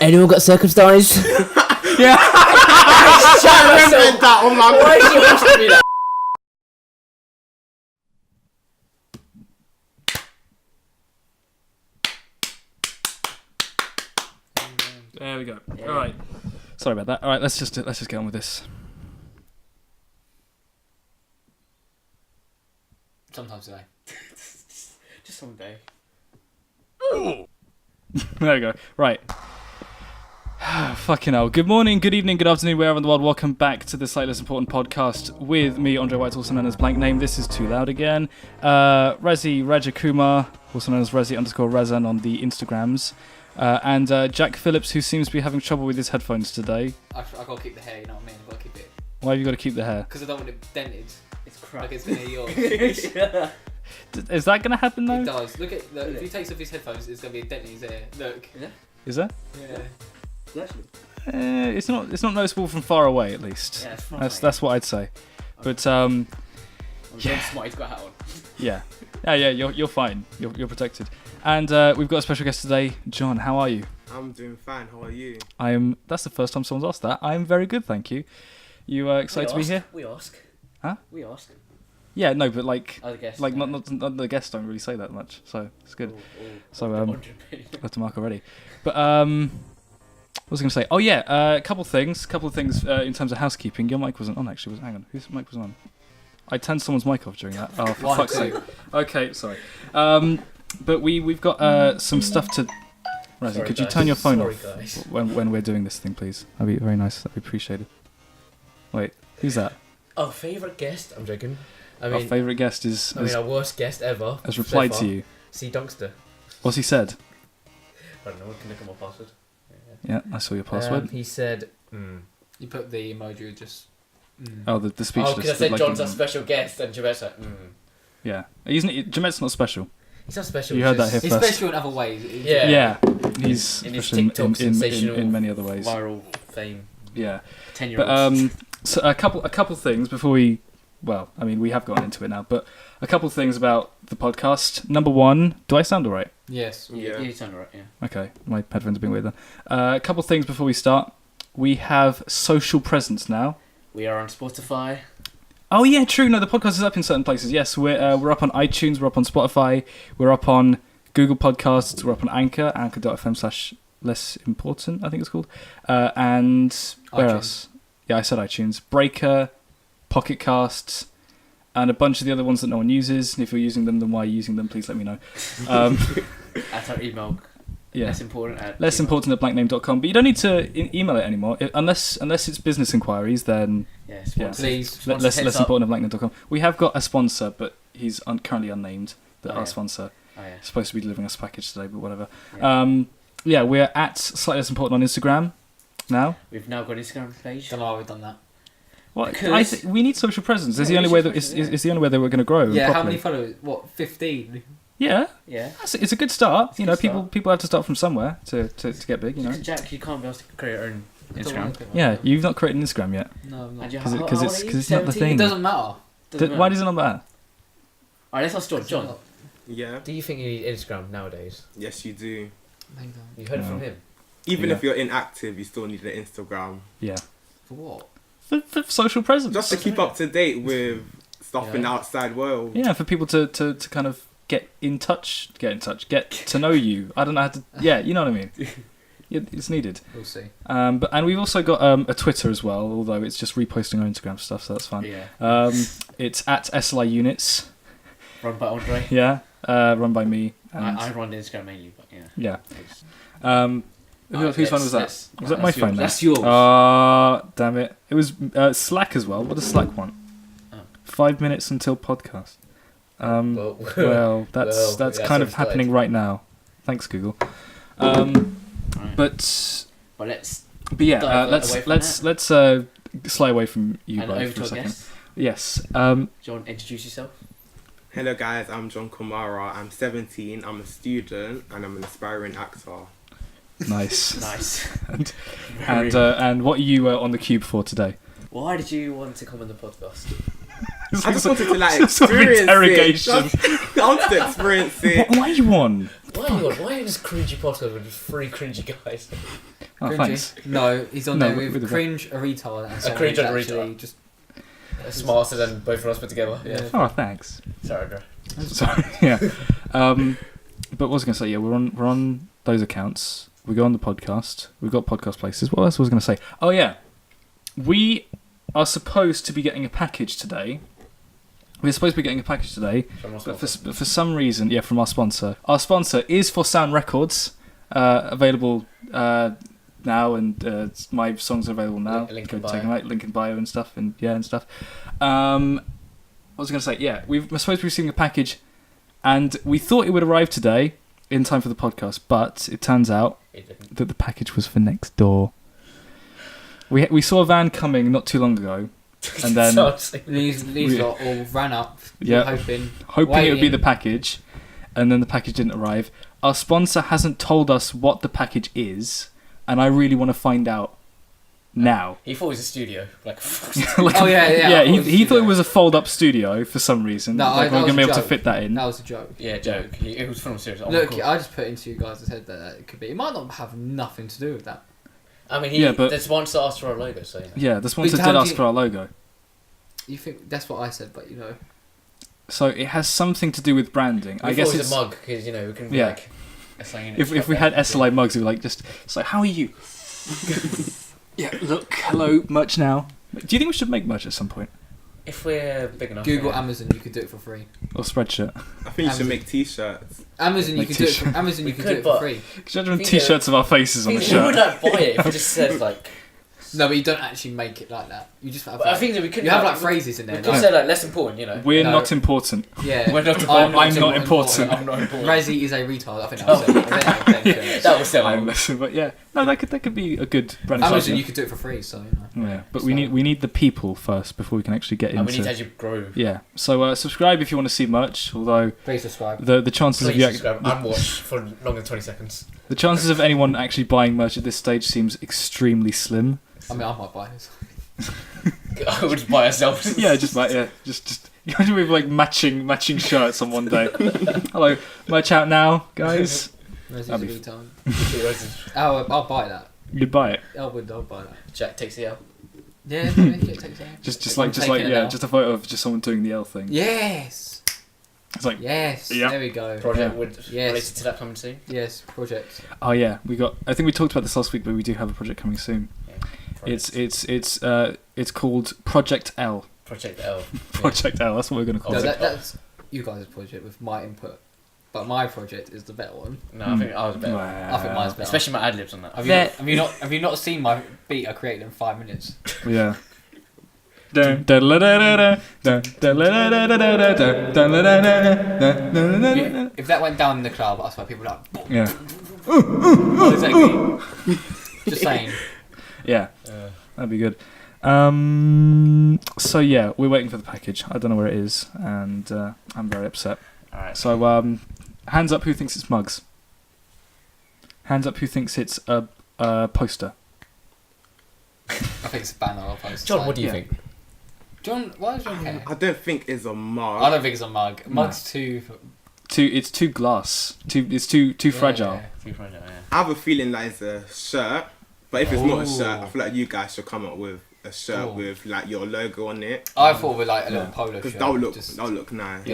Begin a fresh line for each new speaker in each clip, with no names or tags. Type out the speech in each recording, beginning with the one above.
Anyone got circumcised?
Yeah.
I remembered that on my. Why is you asking me that?
There we go.
Yeah.
All right. Sorry about that. All right, let's just get on with this.
Sometimes today.
Just someday.
There we go. Right. Fucking hell. Good morning, good evening, good afternoon, wherever in the world. Welcome back to the Slightly Less Important podcast with me, Andre White, also known as Blanknaem. This is Too Loud again. Rezi Rajakumar, also known as Rezi_Razan on the Instagrams. And Jack Phillips, who seems to be having trouble with his headphones today.
I've got to keep the hair, you know what I mean? I've got to keep it.
Why have you got to keep the hair?
Because I don't want it dented. It's crap. Like it's going to yours.
Is that going to happen though?
It does. Look, if he takes off his headphones, it's going to be a dent in his hair. Look.
Is that?
Yeah.
It's not noticeable from far away, at least.
Yeah,
that's what I'd say. But
I'm smart. He's got a hat on.
yeah. You're fine. You're protected. And we've got a special guest today, John. How are you?
I'm doing fine. How are you?
That's the first time someone's asked that. I am very good, thank you. You excited to be here?
We ask.
Huh?
We ask.
Yeah, no, but like
guests,
not the guests don't really say that much, so it's good. So left a mark already. But what was I going to say? Oh yeah, a couple of things in terms of housekeeping. Your mic wasn't on actually. Hang on, whose mic was on? I turned someone's mic off during that. Oh, for fuck's sake. Okay, sorry. But we've got some stuff to. Razzie, could you turn your phone off when we're doing this thing, please? That'd be very nice. That'd be appreciated. Wait, who's that?
Our favourite guest? I'm joking.
Our favourite guest
our worst guest ever.
Has replied to you.
C. Dunkster.
What's he said?
I don't know. Can look at my password.
Yeah, I saw your password.
He said.
You put the emoji just.
Oh, the speechless.
Oh, because I said John's a special guest, and Jamet's like.
Yeah, Jamet's not special.
He's not special.
You heard that here
He's
first.
special in other ways.
Yeah. He's
in his
special
TikTok sensational
in many other ways.
Viral fame.
Yeah.
10-year-olds.
But so a couple things before we. Well, I mean, we have gotten into it now, but a couple of things about the podcast. Number one, do I sound alright?
Yes.
Yeah.
You sound alright, yeah.
Okay, my headphones are being weird then. A couple of things before we start. We have social presence now.
We are on Spotify.
Oh yeah, true. No, the podcast is up in certain places. Yes, we're up on iTunes, we're up on Spotify, we're up on Google Podcasts, we're up on Anchor, anchor.fm/lessimportant, I think it's called. And where
iTunes.
else? Yeah, I said iTunes. Breaker, Pocket Casts, and a bunch of the other ones that no one uses. And if you're using them, then why are you using them? Please let me know.
At our email.
Yeah.
Less important at
Blanknaem.com. But you don't need to email it anymore. Unless it's business inquiries, then
Please.
less important at Blanknaem.com. We have got a sponsor, but he's currently unnamed. Our sponsor.
Oh, yeah.
He's supposed to be delivering us a package today, but whatever.
Yeah.
We're at Slightly Less Important on Instagram now.
We've now got an Instagram page.
Don't know why we've done that.
Well, we need social presence. It's the only way that it's the only way that we're going to grow.
Yeah,
properly.
how many followers? What, 15?
Yeah.
Yeah.
It's a good start.
It's a good
People have to start from somewhere to get big.
Jack, you can't be able to create your own Instagram.
Yeah, you've not created an Instagram yet.
No, I'm not.
Because it's not the thing.
It doesn't matter.
Why does it not matter?
Alright, let's ask John.
Yeah.
Do you think you need Instagram nowadays?
Yes, you do.
You heard it from him.
Even if you're inactive, you still need an Instagram.
Yeah.
For what?
For social presence.
Just to keep up to date with stuff in the outside world.
Yeah, for people to kind of get to know you. I don't know how to. Yeah, you know what I mean. It's needed.
We'll see.
And we've also got a Twitter as well, although it's just reposting our Instagram stuff, so that's fine.
Yeah.
It's at SLI Units.
Run by Andre.
Yeah. Run by me.
I run Instagram mainly, but yeah.
Yeah. Whose phone was that? Was that my phone?
That's yours.
Damn it! It was Slack as well. What does Slack want? 5 minutes until podcast. Well, that's kind of happening right now. Thanks, Google. But let's slide away from you both for a second. Yes.
John, introduce yourself.
Hello guys, I'm John Kamara. I'm 17. I'm a student and I'm an aspiring actor.
Nice. And what are you on the cube for today?
Why did you want to come on the podcast?
I just wanted to experience
interrogation.
I wanted to experience it.
Why are you on?
Why are you this cringy podcast with 3 cringy guys?
Oh,
Cringy.
thanks.
No, he's on
No,
there
with
with
the-
cringe, a retard, and someone
cringe
who's
and a
actually
retard.
just
Smarter than both of us put together.
yeah.
Oh, thanks.
Sorry, bro.
Sorry. Yeah. But what was I going to say? Yeah, we're on those accounts. We go on the podcast. We've got podcast places. What else was I going to say? Oh yeah, we are supposed to be getting a package today. We're supposed to be getting a package today, but for some reason, yeah, from our sponsor. Our sponsor is For Sound Records, available now, and my songs are available now.
Link
Go
in
check
bio.
them out, link in bio and stuff, and stuff. What was I going to say? Yeah, we're supposed to be receiving a package, and we thought it would arrive today in time for the podcast, but it turns out that the package was for next door. We saw a van coming not too long ago, and then
These lot all ran up,
Yeah.
hoping
it would be
waiting.
the package, and then the package didn't arrive. Our sponsor hasn't told us what the package is, and I really want to find out now.
He thought it was a studio. Like,
Like,
Oh, yeah, I thought it was
he thought it
studio.
was a fold-up studio for some reason.
No,
like,
that
we're
was
gonna be
a
able to
joke.
fit that in.
That was a joke.
yeah, joke. It was film serious. Oh,
Look,
cool.
I just put into you guys' head that it could be. It might not have nothing to do with that.
I mean,
Yeah, but-
the sponsor asked for a logo, so you know.
Yeah, the sponsor
But
did
how
ask
do you-
for our logo,
You think that's what I said, but you know.
so it has something to do with branding.
We
I guess
thought it
it's
was a mug because you know we can be
Yeah.
like. SLI Units
if we had SLI mugs, we were like just. It's like, how are you? Yeah, look, hello, merch now. Do you think we should make merch at some point,
If we're big enough.
Google
yeah.
Amazon, you could do it for free.
or Spreadshirt?
I think you should
Amazon.
make T-shirts.
Amazon, you
Like
could do it.
t-shirt.
For, Amazon,
We
you could
could,
do it for
but-
free.
Could you imagine
Yeah.
T-shirts of our faces on the
Who
shirt?
would like buy it if it just said like?
No, but you don't actually make it like that. You just have.
But I
Like,
think that we could.
you have like phrases in
We
there.
could
Like,
say like less important, you know.
We're
No.
not important.
yeah.
We're not
I'm
I'm not important.
I'm not important.
Razzie is a retard. I think that was it.
That was so.
I'm listening, but yeah, no, that could be a good brand.
Amazon, you could do it for free. So you know.
Yeah, but we need the people first before we can actually get
And we need to
into.
actually grow.
Yeah, so subscribe if you want to see merch. Although
Please subscribe.
the chances
Please
of you
subscribe and watch for longer than 20 seconds.
the chances of anyone actually buying merch at this stage seems extremely slim.
I mean, I might buy this.
I would just buy ourselves.
Yeah, just imagine with like matching shirts on one day. Hello, merch out now, guys.
Razzie's a
That'd be
retard. I'll buy that.
You'd buy it.
I'll buy that.
Jack takes the L.
Yeah, make it take that.
Just
I'm
like
taking it
yeah,
now.
just a photo of just someone doing the L thing.
Yes.
It's like,
Yes.
Yeah.
There we go.
Project
Yeah.
would
Yes.
related to that coming soon.
Yes. Project.
oh yeah, I think we talked about this last week, but we do have a project coming soon. It's called Project L.
Project L.
Project L. That's what we're gonna call
No,
it.
that's you guys' project with my input, but my project is the better one.
No, I think I was better.
I think mine's better.
Especially my ad libs on that.
Have you not seen my beat I created in 5 minutes?
Yeah.
If that went down in the club, I swear people would be like,
Yeah.
oh, exactly. Just saying.
Yeah. That'd be good. So yeah, we're waiting for the package. I don't know where it is, and I'm very upset.
Alright.
So hands up who thinks it's mugs. Hands up who thinks it's a poster.
I think it's a banner or poster.
John, what do you
Yeah.
think?
John, why does John care?
I don't think it's a mug.
I don't think it's a mug.
No.
Mug's too.
It's too glass. It's too fragile.
Yeah.
Too fragile, yeah.
I have a feeling that it's a shirt, but if it's not a shirt, I
Ooh.
feel like you guys should come up with a shirt
Ooh.
with like your logo on it.
I thought with like a
Yeah.
little polo
Because
shirt.
that'll look
just
nice.
your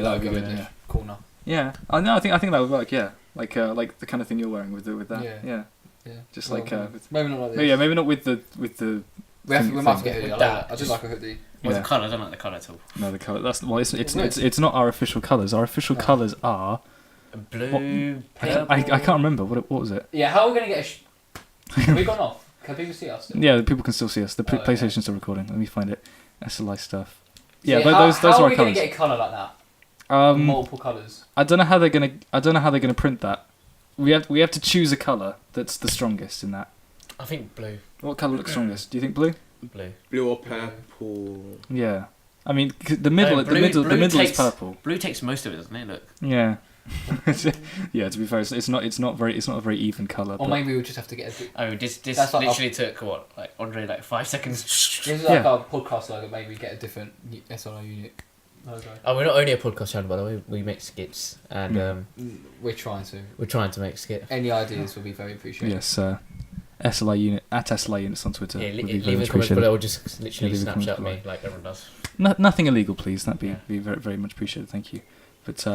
Yeah, that'd be
logo
good,
in the
yeah.
corner.
Yeah. I know. I think that would work. Yeah. Like the kind of thing you're wearing with that.
Yeah.
Yeah.
Yeah.
Just
Well,
like
maybe not like this.
yeah, maybe not with the
We might have to get a
With
hoodie. I
that,
do like a hoodie.
What's
Yeah.
the colour? I don't like the colour at all.
no the color. That's well. It's
Red.
not our official colors. Our official
No.
colors are.
Blue,
I
purple.
can't remember what was it.
Yeah, how are we gonna get Have we gone off? Can people see us?
Yeah, the people can still see us. The
Oh, okay.
PlayStation's still recording. Let me find it. SLI stuff. Yeah,
See,
those
how
are
are
our
we gonna
colors.
get a colour like that? Multiple colours.
I don't know how they're gonna print that. We have to choose a color that's the strongest in that.
I think blue.
What color looks strongest? Do you think blue?
Blue.
Blue or purple.
Yeah. I mean, 'cause the middle
blue
is
takes-
purple.
Blue takes most of it, doesn't it? Look.
Yeah. Yeah. To be fair, it's not a very even color.
Or maybe we'll just have to get a.
Oh, this
That's like
literally took what, like Andre, like 5 seconds.
This is like
Yeah.
our podcast logo. Maybe get a different SLI unit logo.
Oh, we're not only a podcast channel, by the way. We make skits, and
Mm.
We're trying to.
we're trying to make skits.
Any ideas will be very appreciated.
Yes. SLI Unit at SLI Units on Twitter.
Yeah,
would be very
leave a
much
comment
appreciated.
below or just literally
leave a comment
Snapchat me
below.
like everyone does.
Nothing illegal, please. That'd be
Yeah.
be very very much appreciated. Thank you. But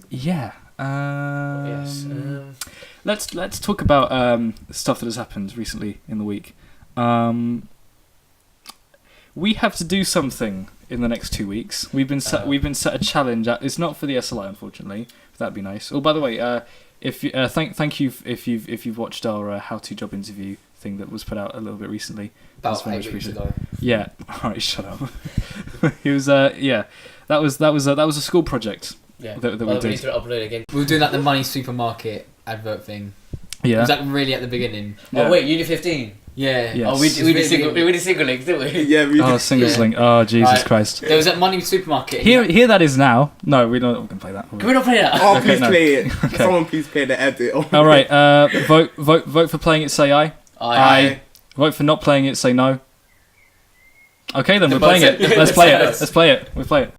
yeah.
Yes.
Let's talk about stuff that has happened recently in the week. We have to do something in the next 2 weeks. We've been set a challenge. It's not for the SLI, unfortunately. That'd be nice. Oh, by the way, if you, thank you if you've watched our how to job interview thing that was put out a little bit recently. That's
About
very
8
much
weeks
appreciated.
ago.
Yeah. All right. Shut up. It was That was a school project.
Yeah.
That we
We need
did.
to upload again.
We were doing that the money supermarket advert thing.
Yeah.
Was that really at the beginning?
Yeah.
Oh wait, Unit 15.
Yeah.
Yes.
Oh, we
It's
did
really
single
good.
we did single links, didn't we?
Yeah, we
Oh,
did.
singles
Yeah.
link. Oh, Jesus
Right.
Christ.
There was that money supermarket.
Here that is now. No, we're not going to play that.
Can we not play that?
Oh,
Okay,
please
no.
play it.
Okay.
Someone please play the edit.
All right. Vote for playing it. Say aye.
Aye.
Vote for not playing it. Say no. Okay, then
The
we're playing
vote
it.
said-
Let's play it.
Yes.
Let's play it. We play it.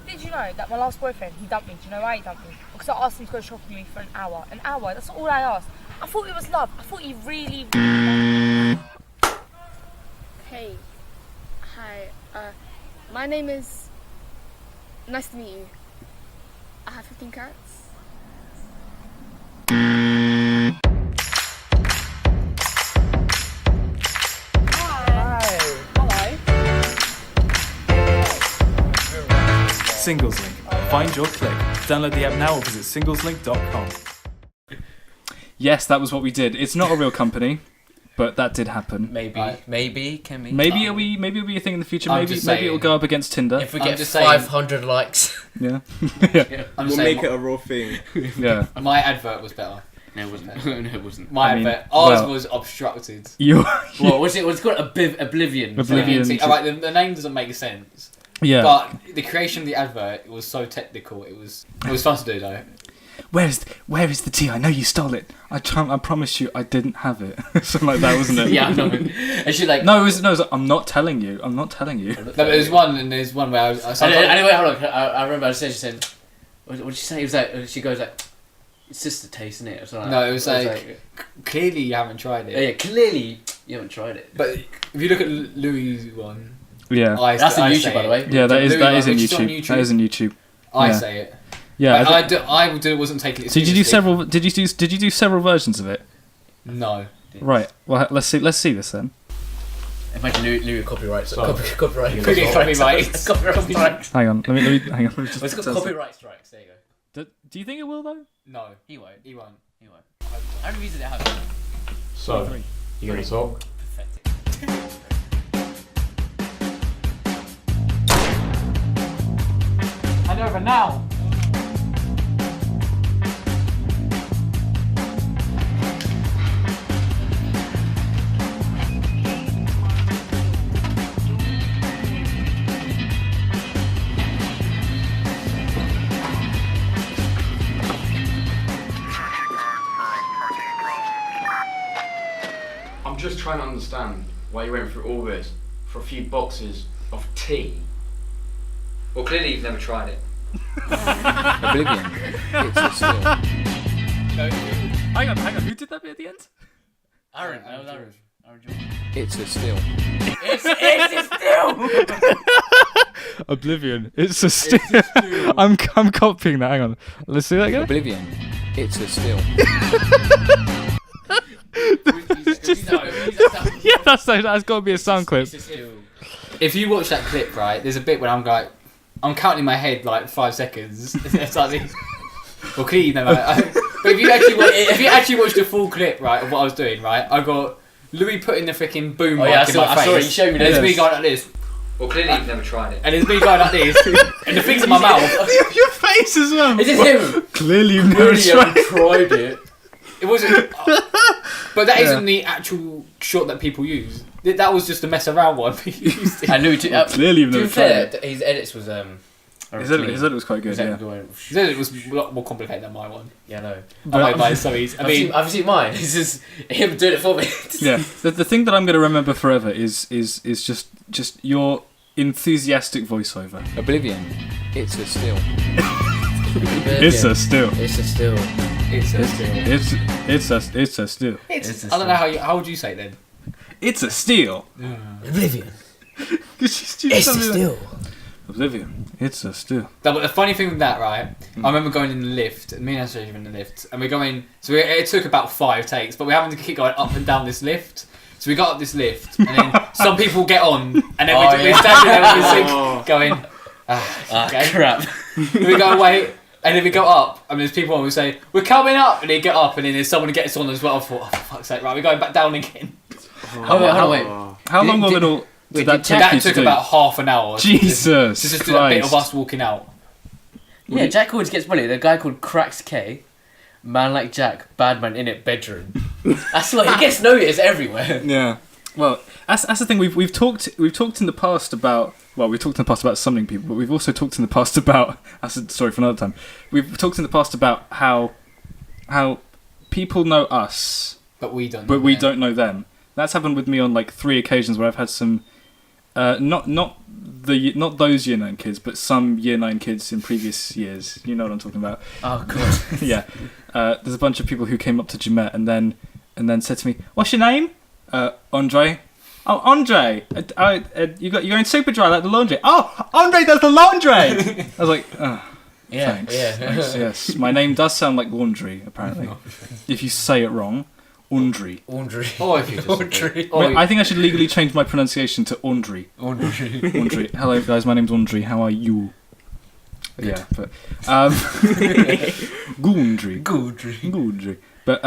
Did you know that my last boyfriend, he dumped me? Do you know why he dumped me? Because I asked him to go shopping with me for an hour. An hour, that's all I asked. I thought it was love. I thought he really...
Hey, hi, my name is, nice to meet you. I have 15 carats.
Singles Link. Find your click. Download the app now or visit singleslink.com.
Yes, that was what we did. It's not a real company, but that did happen.
Maybe.
Right.
Maybe. Can we?
Maybe it'll be a thing in the future.
I'm
Maybe
just
maybe it'll
saying.
go up against Tinder.
If we
I'm
get
just saying-
500 likes.
Yeah.
I'm
We'll
just
make
saying,
it a real thing.
Yeah.
my advert was better.
No, it wasn't. No, it wasn't.
My
I mean,
advert. Ours
well-
was obstructed.
You.
What was it? What's it called? Oblivion.
Oblivion.
Alright, the name doesn't make sense.
Yeah.
But the creation of the advert, it was so technical. It was fun to do though.
Where is the tea? I know you stole it. I promise you, I didn't have it. Something like that, wasn't it?
Yeah, I know. And she like.
No, it was no. I'm not telling you. I'm not telling you.
No, but there's one where I
Anyway, hold on. I remember she said, what did she say? It was like, she goes like, it's just a taste, isn't it? Or something
No, it was like, clearly you haven't tried it.
yeah, clearly you haven't tried it.
But if you look at Louis' one,
Yeah.
That's on YouTube, by the way.
Yeah, that is
Louis
in
one, which is on
YouTube. That is in YouTube.
I
Yeah.
say it.
Yeah.
But I wasn't taking it
So did you do
seriously.
several? Did you do several versions of it?
No.
Right. Well, let's see this then.
Imagine Louis copyrights.
So-
Copyright.
Copyright.
Hang on. Let me hang on. Let me just
It's got
test it.
copyright strikes. There you go.
Do you think it will though?
No.
He won't.
He won't.
He won't. How many views did it have?
So, you gonna talk?
Pathetic.
Hand over now.
I'm just trying to understand why you went through all this for a few boxes of tea.
Well, clearly you've never tried it.
Oblivion. It's a still.
Hang on. Who did that bit at the end?
Aaron.
Aaron
Aaron.
George.
Aaron George.
It's a still.
It's still.
Oblivion. It's a still. I'm copying that. Hang on. Let's see that again.
Oblivion. It's a still.
Yeah, that's got to be a sound clip.
If you watch that clip, right, there's a bit where I'm like, I'm counting in my head like 5 seconds. It's like, well, clearly you know. But if you actually watch the full clip, right, of what I was doing, right, I got Louis putting the freaking boom
Oh
mic
yeah,
in my
I saw it. You
face.
showed me
And there's
that.
me going like this,
Well, clearly you've never tried it.
and there's me going like this, and the thing's in my mouth.
Your face as well.
Is it him?
Clearly you've never
Clearly you
tried.
haven't tried it.
It wasn't. But that isn't the actual shot that people use. That was just a mess around one. People used it.
And Louis,
Clearly you've
to
never
be
tried
fair,
it.
his edits was
His edit was quite good. Yeah.
He said it was a lot more complicated than my one.
Yeah, no.
Oh my so easy. I mean,
I've seen mine. It's just him doing it for me.
Yeah. The thing that I'm going to remember forever is just your enthusiastic voiceover.
Oblivion. It's a still.
It's a still.
It's a still.
It's a steal.
It's a steal.
I don't know how would you say it then?
It's a steal.
Oblivion.
It's
It's a steal.
Oblivion. It's a steal.
No, but the funny thing with that, right? I remember going in the lift. Me and Ashley were in the lift, and we're going. So it took about 5 takes, but we're having to keep going up and down this lift. So we got up this lift, and then some people get on, and then we're standing there with this thing going. Okay.
Crap.
Then we go away, and then we go up, and there's people on. We say we're coming up, and they get up, and then there's someone who gets on as well. I thought, oh, for fuck's sake, right? We're going back down again.
Hold on.
How long did that take you
That
to
took
do?
about half an hour.
Jesus
Just a bit of
Christ.
us walking out.
Yeah, Jack always gets bullied. A guy called Cracks K, man like Jack, bad man in it, bedroom. That's like he gets noticed everywhere.
Yeah. Well, that's the thing. We've talked in the past about summoning people, but we've also talked in the past about that's a story for another time. We've talked in the past about how people know us,
But we don't.
but we don't know them. That's happened with me on like 3 occasions where I've had some not those year 9 kids, but some year 9 kids in previous years. You know what I'm talking about.
Oh god.
Yeah. There's a bunch of people who came up to Jeanette and then said to me, "What's your name?" Andre. "Oh, Andre. You're going super dry like the laundry." "Oh, Andre does the laundry." I was like, "Oh,
Yeah,
thanks.
yeah.
Thanks, yes, my name does sound like laundry. Apparently, if you say it wrong, Undry.
Laundry.
Oh, if you just
Laundry.
I think I should legally change my pronunciation to Undry.
Laundry.
Undry. Hello, guys. My name's Undry. How are you? Yeah, but Gundry. But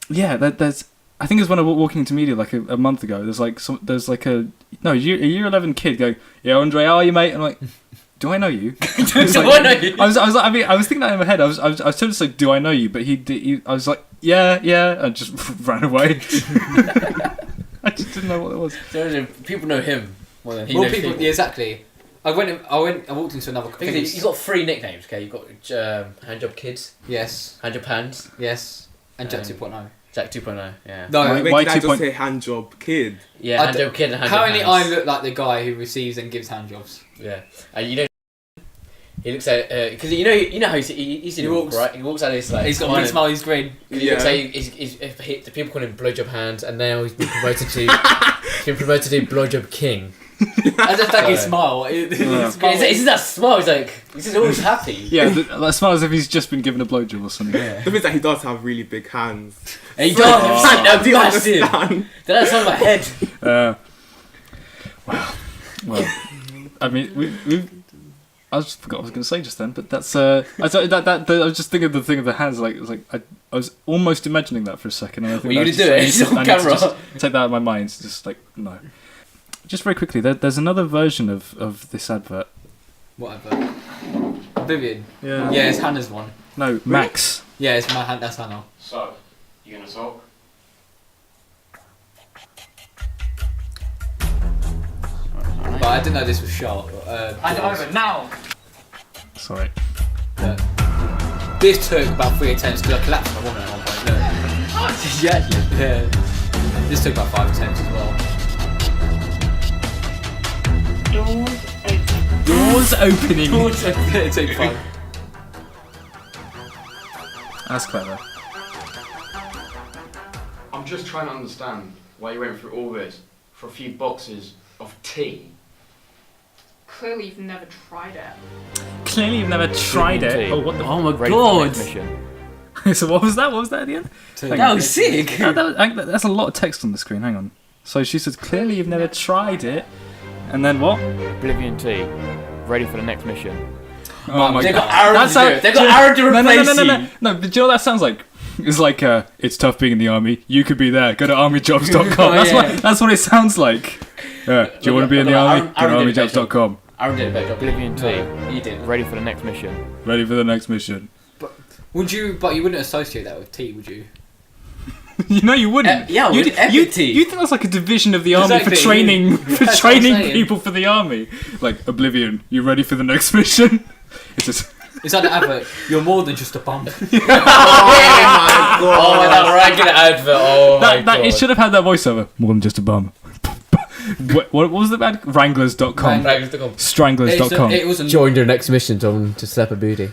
yeah, there's. I think it was when I was walking into media like a month ago. There's like a year 11 kid go, "Yeah, Andre, how are you, mate?" And I'm like, "Do I know you?"
I know you?
I was thinking that in my head. I was trying to say, "Do I know you?" But he I was like, "Yeah," and just ran away. I just didn't know what it was.
So people know him more than he
More
knows
people. Yeah, exactly. I walked into another.
He's got 3 nicknames. Okay, you've got Handjob Kids,
Yes.
Handjob Hands,
Yes. And Jack 2.0.
Jack 2.0. Yeah.
No,
Why-
Wait,
why
did I
2
just
point-
say hand job kid?
Yeah,
I
Handjob Kid and Handjob
apparently
Hands.
I look like the guy who receives and gives handjobs.
Yeah, and you know, he looks at because you know how he's in
He
walk,
walks-
right? He walks out of this like.
He's got a big smile. He's green.
He looks like the people call him Blowjob Hands, and now he's been promoted to Blowjob King.
I just like his
So-
smile.
It's that smile. He's always happy.
Yeah, that smells as if he's just been given a blowjob or something.
Yeah.
The thing is that he does have really big hands.
And he does.
I do
Massive.
understand.
That's on my head.
Well, I mean, we I just forgot what I was going to say just then, but that's I was just thinking of the thing of the hands. Like, it was like I was almost imagining that for a second. And I think
Were you
I
gonna
just-
do it?
I need
It's
to-
on
I need to
camera.
just take that out of my mind. It's just like no. Just very quickly, there's another version of this advert.
Whatever. Vivian.
Yeah.
Yeah, it's Hannah's one.
No, Max.
Yeah, it's that's Hannah.
So, you gonna talk?
But I didn't know this was shot.
Hand it over now.
Sorry.
This took about 3 attempts because I collapsed my woman at one point. Look. Yeah. This took about 5 attempts as well.
Doors opening.
It took 5.
That's clever.
I'm just trying to understand why you went through all this for a few boxes of tea.
Clearly, you've never tried it.
Clearly, you've never tried it. Oh, what the?
Oh my
Ready for the next
god.
mission.
So what was that? What was that at the end?
That was sick.
That's a lot of text on the screen. Hang on. So she says, "Clearly, you've never tried it," and then what?
Oblivion Tea. Ready for the next mission.
Oh my
They've
god.
got Aaron
That's
to do it. They've got Aaron to replace you.
No, but do you know what that sounds like? It's like, it's tough being in the army. You could be there. Go to armyjobs.com. That's what it sounds like. Do you want to be in the army? Go to armyjobs.com.
Aaron did a better job.
Oblivion Tea.
You did.
Ready for the next mission.
Ready for the next mission.
Would you? But you wouldn't associate that with tea, would you?
You know you wouldn't.
Yeah,
you
epic tea.
You think that's like a division of the army
Exactly.
for training
That's what I'm
training
saying.
people for the army. Like Oblivion, you ready for the next mission? It's just
It's like the advert. You're more than just a bum.
Oh my god, regular advert. Oh my
that
god.
it should have had that voiceover. More than just a bum. what was the bad? Wranglers.com. Stranglers.com.
It wasn't.
Join your next mission to slap a booty.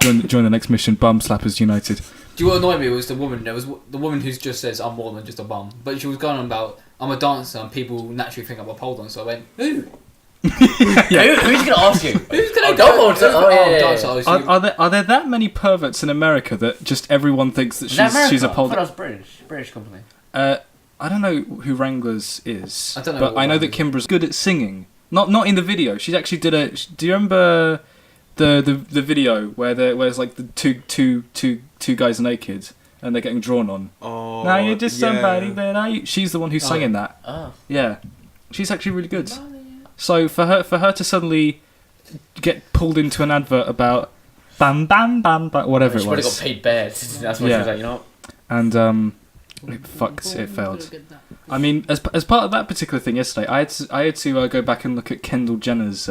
Join the next mission. Bum Slappers United.
Do you know what annoyed me was the woman? There was the woman who just says I'm more than just a bum, but she was going on about I'm a dancer and people naturally think I'm a pole dancer. I went, who?
Who's gonna ask you?
Who's gonna
go on to?
Are there that many perverts in America that just everyone thinks that she's a pole?
I thought it was British company.
I don't know who Wranglers is,
I don't know,
but I know that Kimbra's good at singing. Not in the video. She actually did a. Do you remember the video where there's like the two guys naked and they're getting drawn on?
Oh,
now you're just somebody, but she's the one who's singing that.
Oh.
Yeah, she's actually really good. So for her to suddenly get pulled into an advert about bam bam bam, whatever it was.
She would have got paid bad. That's what she was like, you know.
And it failed. I mean, as part of that particular thing yesterday, I had to go back and look at Kendall Jenner's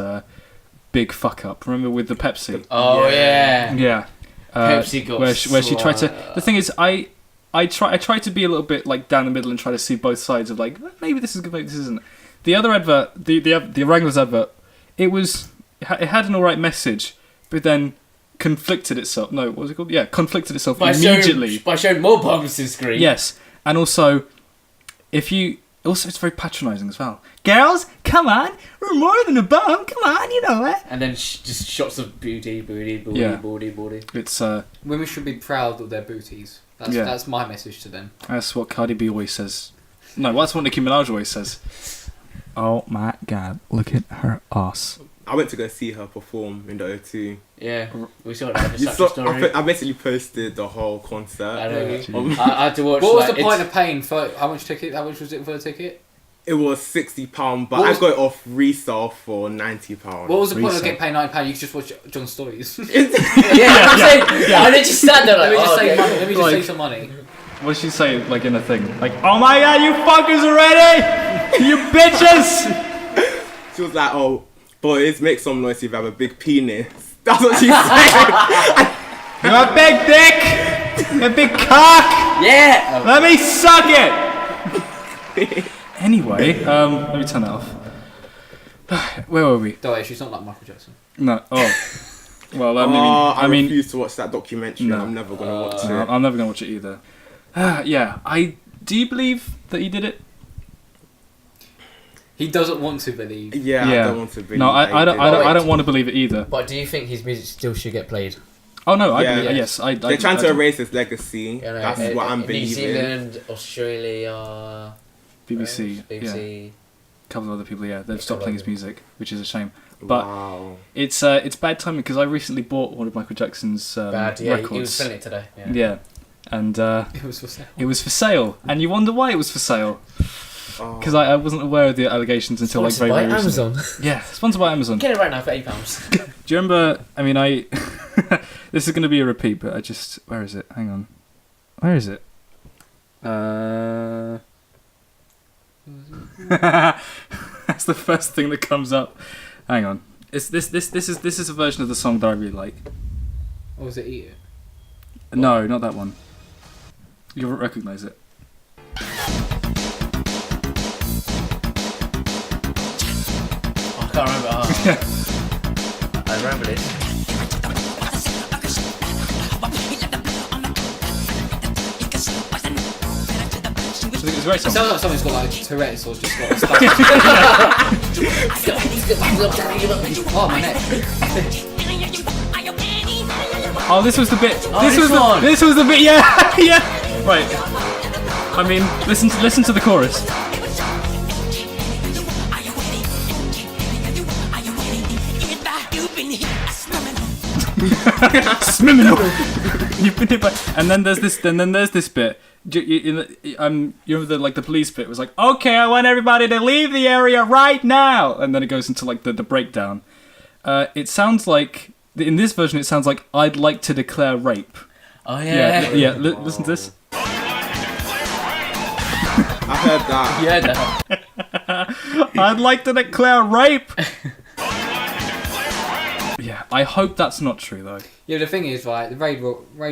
big fuck up. Remember with the Pepsi?
Oh yeah.
Yeah.
Pepsi got
where she tried to. The thing is, I try to be a little bit like down the middle and try to see both sides of like maybe this is good, maybe this isn't. The other advert, the Wranglers advert, it had an alright message, but then conflicted itself. No, what was it called? Yeah, conflicted itself immediately
by showing more bums to screen.
Yes, and also it's very patronising as well. Girls, come on, we're more than a bum. Come on, you know it.
And then just shots of booty.
It's
women should be proud of their booties. That's my message to them.
That's what Cardi B always says. No, that's what Nicki Minaj always says. Oh my God, look at her ass.
I went to go see her perform in the O2.
Yeah, we saw that. Story.
I basically posted the whole concert.
I know. I had to watch.
What was the point of paying for how much ticket? How much was it for the ticket?
It was £60, but I got it off resale for £90.
What was the point of getting paid £90? You could just watch John's stories.
I'm saying, I did just stand there like,
let me just save some money.
What did she say, like in a thing? Like, oh my God, you fuckers already! You bitches!
She was like, oh, boys, make some noise if you have a big penis. That's what she said.
You have a big dick! A big cock!
Yeah!
Let me suck it! Anyway, let me turn that off. Where were we?
Don't worry, she's not like Michael Jackson.
No, well,
I refuse to watch that documentary. No. I'm never going to watch it.
I'm never going to watch it either. Yeah, do you believe that he did it?
He doesn't want to believe.
Yeah. I don't want to believe.
No, I don't want to believe it either.
But do you think his music still should get played?
Oh no, I believe, yes.
They're trying to erase his legacy. Yeah, no, that's what I'm believing.
New Zealand, Australia,
BBC, yeah. A couple of other people, yeah, they've stopped playing his music, which is a shame. But it's bad timing because I recently bought one of Michael Jackson's records.
He was selling it today.
Yeah. And
it was for sale.
It was for sale, and you wonder why it was for sale. Because I wasn't aware of the allegations until like very recently.
Amazon.
Yeah, sponsored by Amazon.
Get it right now for £8.
Do you remember? I mean, this is going to be a repeat, but where is it? Hang on, where is it? That's the first thing that comes up. Hang on, this is a version of the song that I really like.
Or was it Eat It?
No, not that one. You'll recognise it.
I can't remember. I remember this.
It's a great song.
It sounds like someone's got like Tourette's or just got a stuff. Oh, my neck.
Oh, this was the bit. This was the bit. Yeah, yeah. Right. I mean, listen to the chorus. You've been hit by. And then there's this. And then there's this bit. You remember the police bit was like, okay, I want everybody to leave the area right now. And then it goes into like the breakdown. It sounds like. In this version, it sounds like I'd like to declare rape.
Oh yeah.
Yeah. Listen to this.
I heard that.
You heard that.
I'd like to declare rape. Yeah, I hope that's not true though.
Yeah, the thing is, right, Ray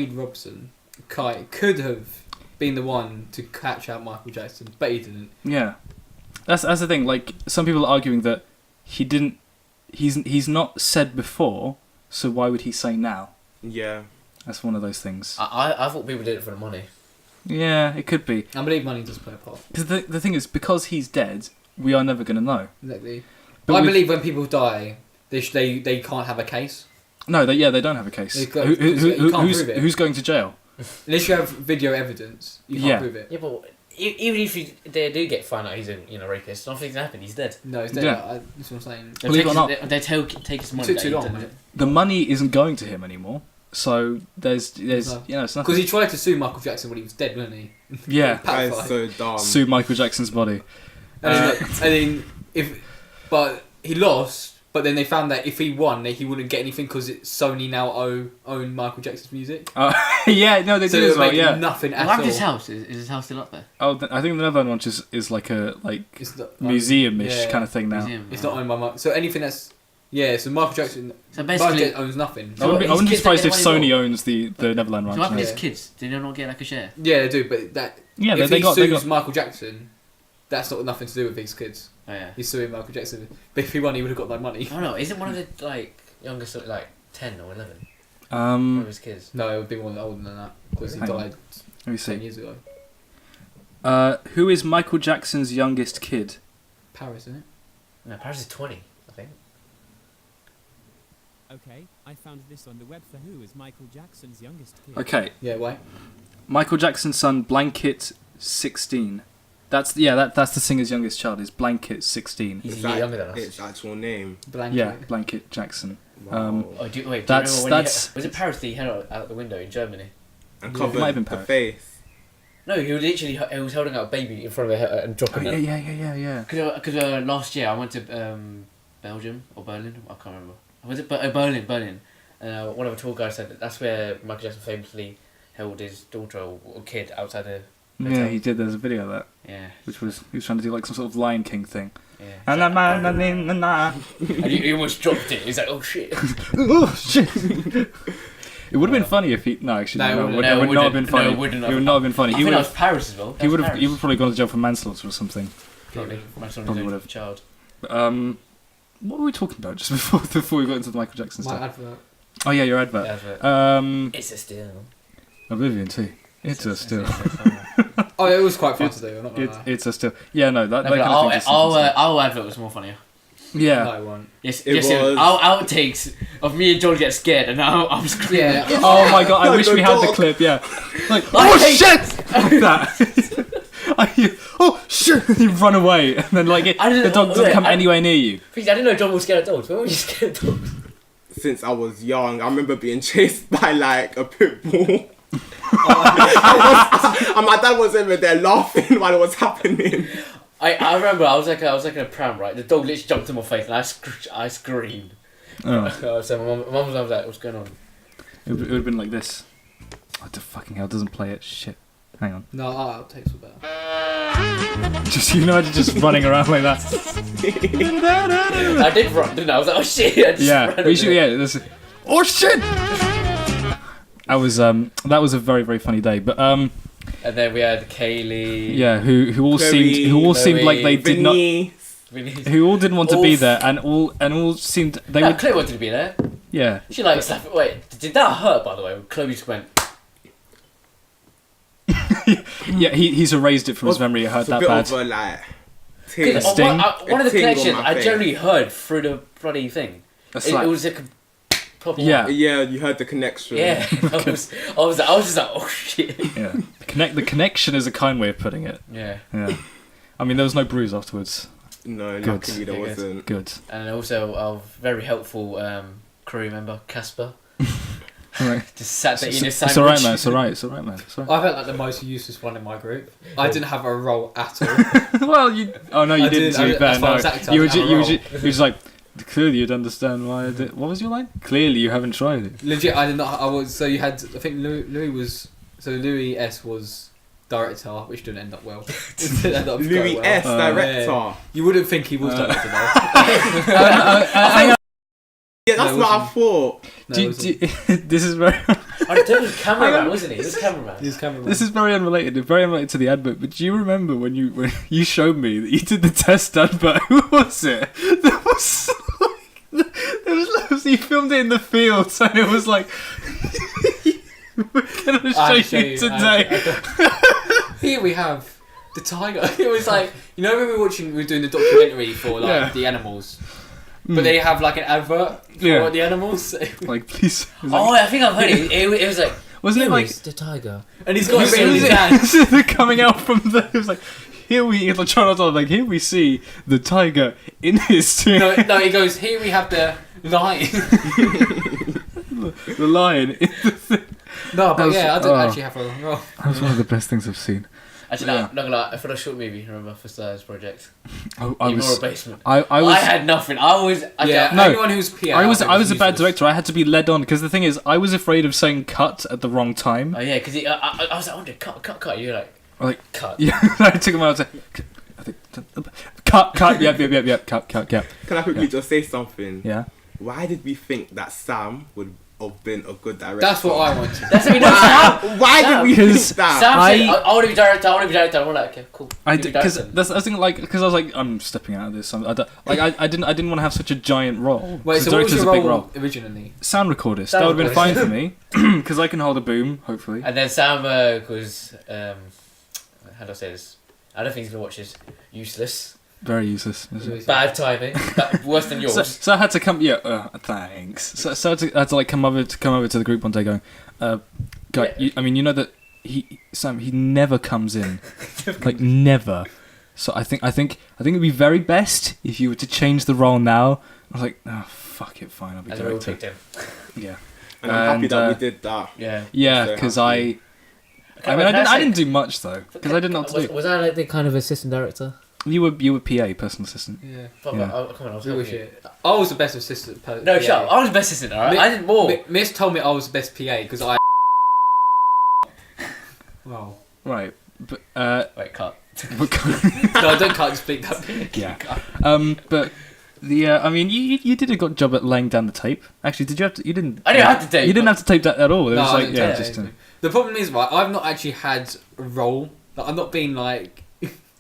Robson could have been the one to catch out Michael Jackson, but he didn't.
Yeah, that's the thing. Like some people are arguing that he didn't. He's not said before. So why would he say now?
Yeah.
That's one of those things.
I thought people did it for the money.
Yeah, it could be.
I believe money does play a part.
Because the thing is, because he's dead, we are never going to know.
Exactly.
But
I believe when people die, they can't have a case.
No, they don't have a case.
You can't prove it.
Who's going to jail?
Unless you have video evidence, you can't prove it.
Yeah, but even if they do get found out he's a rapist, nothing's happened. He's dead.
No, he's dead.
Yeah.
That's what I'm saying.
Believe it or not,
they take his money.
It took too long.
The money isn't going to him anymore. So there's it's nothing.
Because he tried to sue Michael Jackson when he was dead, wasn't he?
Yeah.
That is so dumb.
Sue Michael Jackson's body.
And then he lost. But then they found that if he won, that he wouldn't get anything because Sony now own Michael Jackson's music.
Yeah, no, they do as well. Yeah,
nothing at all.
What happened to his house? Is his house still up there?
Oh, I think the Netherlands one is like a museum-ish kind of thing now.
It's not owned by Michael. So anything that's so Michael Jackson.
So basically,
Michael Jackson owns nothing.
I wouldn't be surprised if Sony owns the Neverland Ranch.
So what happened to his kids? Did they not get like a share?
Yeah, they do. But that if he sues Michael Jackson, that's not nothing to do with his kids.
Oh yeah.
He's suing Michael Jackson. But if he won, he would have got that money.
Oh no, isn't one of the youngest 10 or 11?
One
of his kids.
No, it would be more older than that because he died 10 years ago.
Who is Michael Jackson's youngest kid?
Paris, isn't it?
No, Paris is 20, I think.
Okay, I found this on the web for who is Michael Jackson's youngest kid.
Okay.
Yeah, why?
Michael Jackson's son, Blanket 16. That's the singer's youngest child. Is Blanket 16?
He's a year younger than us.
Its actual name.
Blanket.
Yeah, Blanket Jackson.
Wow.
Do you remember when was it Paris that he had out the window in Germany?
And covered the face.
No, he was holding out a baby in front of her and dropping it.
Yeah.
Because last year I went to Belgium or Berlin. I can't remember. Was it Berlin? And one of the tour guides said that's where Michael Jackson famously held his daughter or kid outside the hotel.
Yeah, he did. There's a video of that.
Yeah.
Which was he was trying to do like some sort of Lion King thing.
Yeah.
And
he almost dropped it. He's like, oh shit.
Oh shit. It would have been funny if he. No, actually, no, it would not have been funny. It would not have been funny.
I think that was Paris as well.
He would have probably gone to jail for manslaughter or something.
Probably would have. Child.
What were we talking about just before we got into the Michael Jackson stuff?
My advert.
Oh yeah, your advert.
It's a steal.
Oblivion 2. It's a steal.
Oh, it was quite fun to do. I'm not gonna lie.
It's a steal. Yeah, no, that kind of thing.
Our advert was more funnier.
Yeah.
No, it wasn't.
Yes, our outtakes of me and John get scared and now I'm screaming.
Yeah.
Oh my god, I wish we had the clip. Yeah. Like, oh shit! Like that. Oh shit! You run away, and then the dog doesn't come anywhere near you.
I didn't know John was scared of dogs. When were you scared of dogs?
Since I was young, I remember being chased by a pit bull. And my dad was over there laughing while it was happening.
I remember I was like in a pram, right? The dog literally jumped in my face and I screamed.
Oh.
So my mum was like, "What's going on?"
It would have been like this. What the fucking hell doesn't play it? Shit. Hang on.
No, our outtakes were better.
Just running around like that.
I did run, didn't I? I was like, oh shit!
Oh shit! That was a very, very funny day. But
and then we had Kaylee.
Yeah, who all seemed like they did not. Who all didn't want to be there, and all seemed they were.
Chloe wanted to be there.
Yeah.
She slapped. Wait, did that hurt? By the way, Chloe just went.
Yeah, he's erased it from his memory. It hurt that bad.
One of the connections I generally heard through the bloody thing. It was like a proper.
Yeah, you heard the connection.
Yeah, I was just like, oh shit.
Yeah, the connection is a kind way of putting it.
Yeah.
I mean, there was no bruise afterwards.
No, luckily there wasn't.
Good.
And also our very helpful crew member Casper.
Right.
Just sat there eating a sandwich.
It's alright, man. It's alright, man.
I felt like the most useless one in my group. I didn't have a role at all.
Well, you. Oh no, you didn't. To be fair, no. You were just like. Clearly, you'd understand why I did. What was your line? Clearly, you haven't tried it.
Legit, I did not. I was. So you had. I think Louis was. So Louis S was director, which didn't end up well.
Louis S director.
Yeah. You wouldn't think he was director though.
Yeah, that's what I thought.
No, this is very.
He was cameraman, wasn't he? He was cameraman.
This is very unrelated to the advert. But do you remember when you showed me that you did the test advert? Who was it? There was you filmed it in the fields, and it was like. gonna show you today.
Here we have the tiger. It was like, you know when we were doing the documentary for like the animals, but they have like an advert for the animals.
Like please.
Oh, I think I've heard it. It was like,
wasn't it like
the tiger?
And he's got a bit in his hand.
They're coming out from the. It was like, here we. It's like trying to like here we see the tiger in his tomb.
No, he goes. Here we have the lion.
The lion in the thing.
No, but I don't actually have a role.
That was one of the best things I've seen.
Actually, no, not gonna lie. I thought a short movie. Remember for Stars Project?
I was.
Immoral Basement.
I
had nothing.
Anyone who's PA.
I was a bad director. I had to be led on because the thing is, I was afraid of saying cut at the wrong time.
Oh yeah, because I was like, oh, cut. You're like cut.
Yeah, I took him out. I was like, cut. Yep. Cut.
Can I quickly just say something?
Yeah.
Why did we think that Sam would have been a good director?
That's what I wanted.
That's what we know.
Why did we think that?
Sam said, I want to be director. I'm like, okay, cool.
I did because I was thinking because I was like, I'm stepping out of this. I didn't want to have such a giant role.
Wait, so what was your role originally?
Sound recordist. That would have been fine for me because I can hold a boom, hopefully.
And then Sam was how do I say this? I don't think he's gonna watch this. Useless.
Very useless.
Bad timing. Worse than yours.
So I had to come. Yeah, thanks. So I had to like come over to the group one day, going, guy.
Yeah.
You know that Sam he never comes in, like never. So I think it'd be very best if you were to change the role now. I was like, oh fuck it, fine, I'll be director.
And we picked him.
Yeah.
And I'm happy that we did that.
Yeah.
Yeah, because I didn't do much though, because I didn't know what to do.
Was I like the kind of assistant director?
You were PA, personal assistant.
Yeah.
Come on, I was helping you.
I was the best assistant.
No, shut up. I was the best assistant, alright? I did more.
Miss told me I was the best PA because I. Wow.
Right, but
wait, cut.
No, don't cut. Just bleep that.
Yeah. But you did a good job at laying down the tape. Actually, did you have to? You didn't.
I didn't have to tape.
You didn't have to tape that at all. It was
I
like
didn't tape the problem is, right, I've not actually had a role. Like, I've not been like.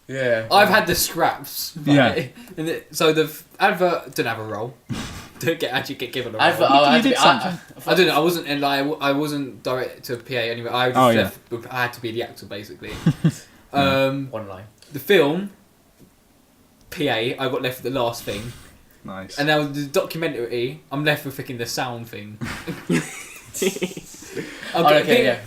Yeah.
I've had the scraps. Right?
Yeah.
And so the advert didn't have a role. Didn't get given a role.
You did something.
I don't know. I wasn't in like I wasn't direct to PA anyway. I had to be the actor basically.
One line.
The film. PA. I got left with the last thing.
Nice.
And now the documentary. I'm left with freaking the sound thing.
Okay.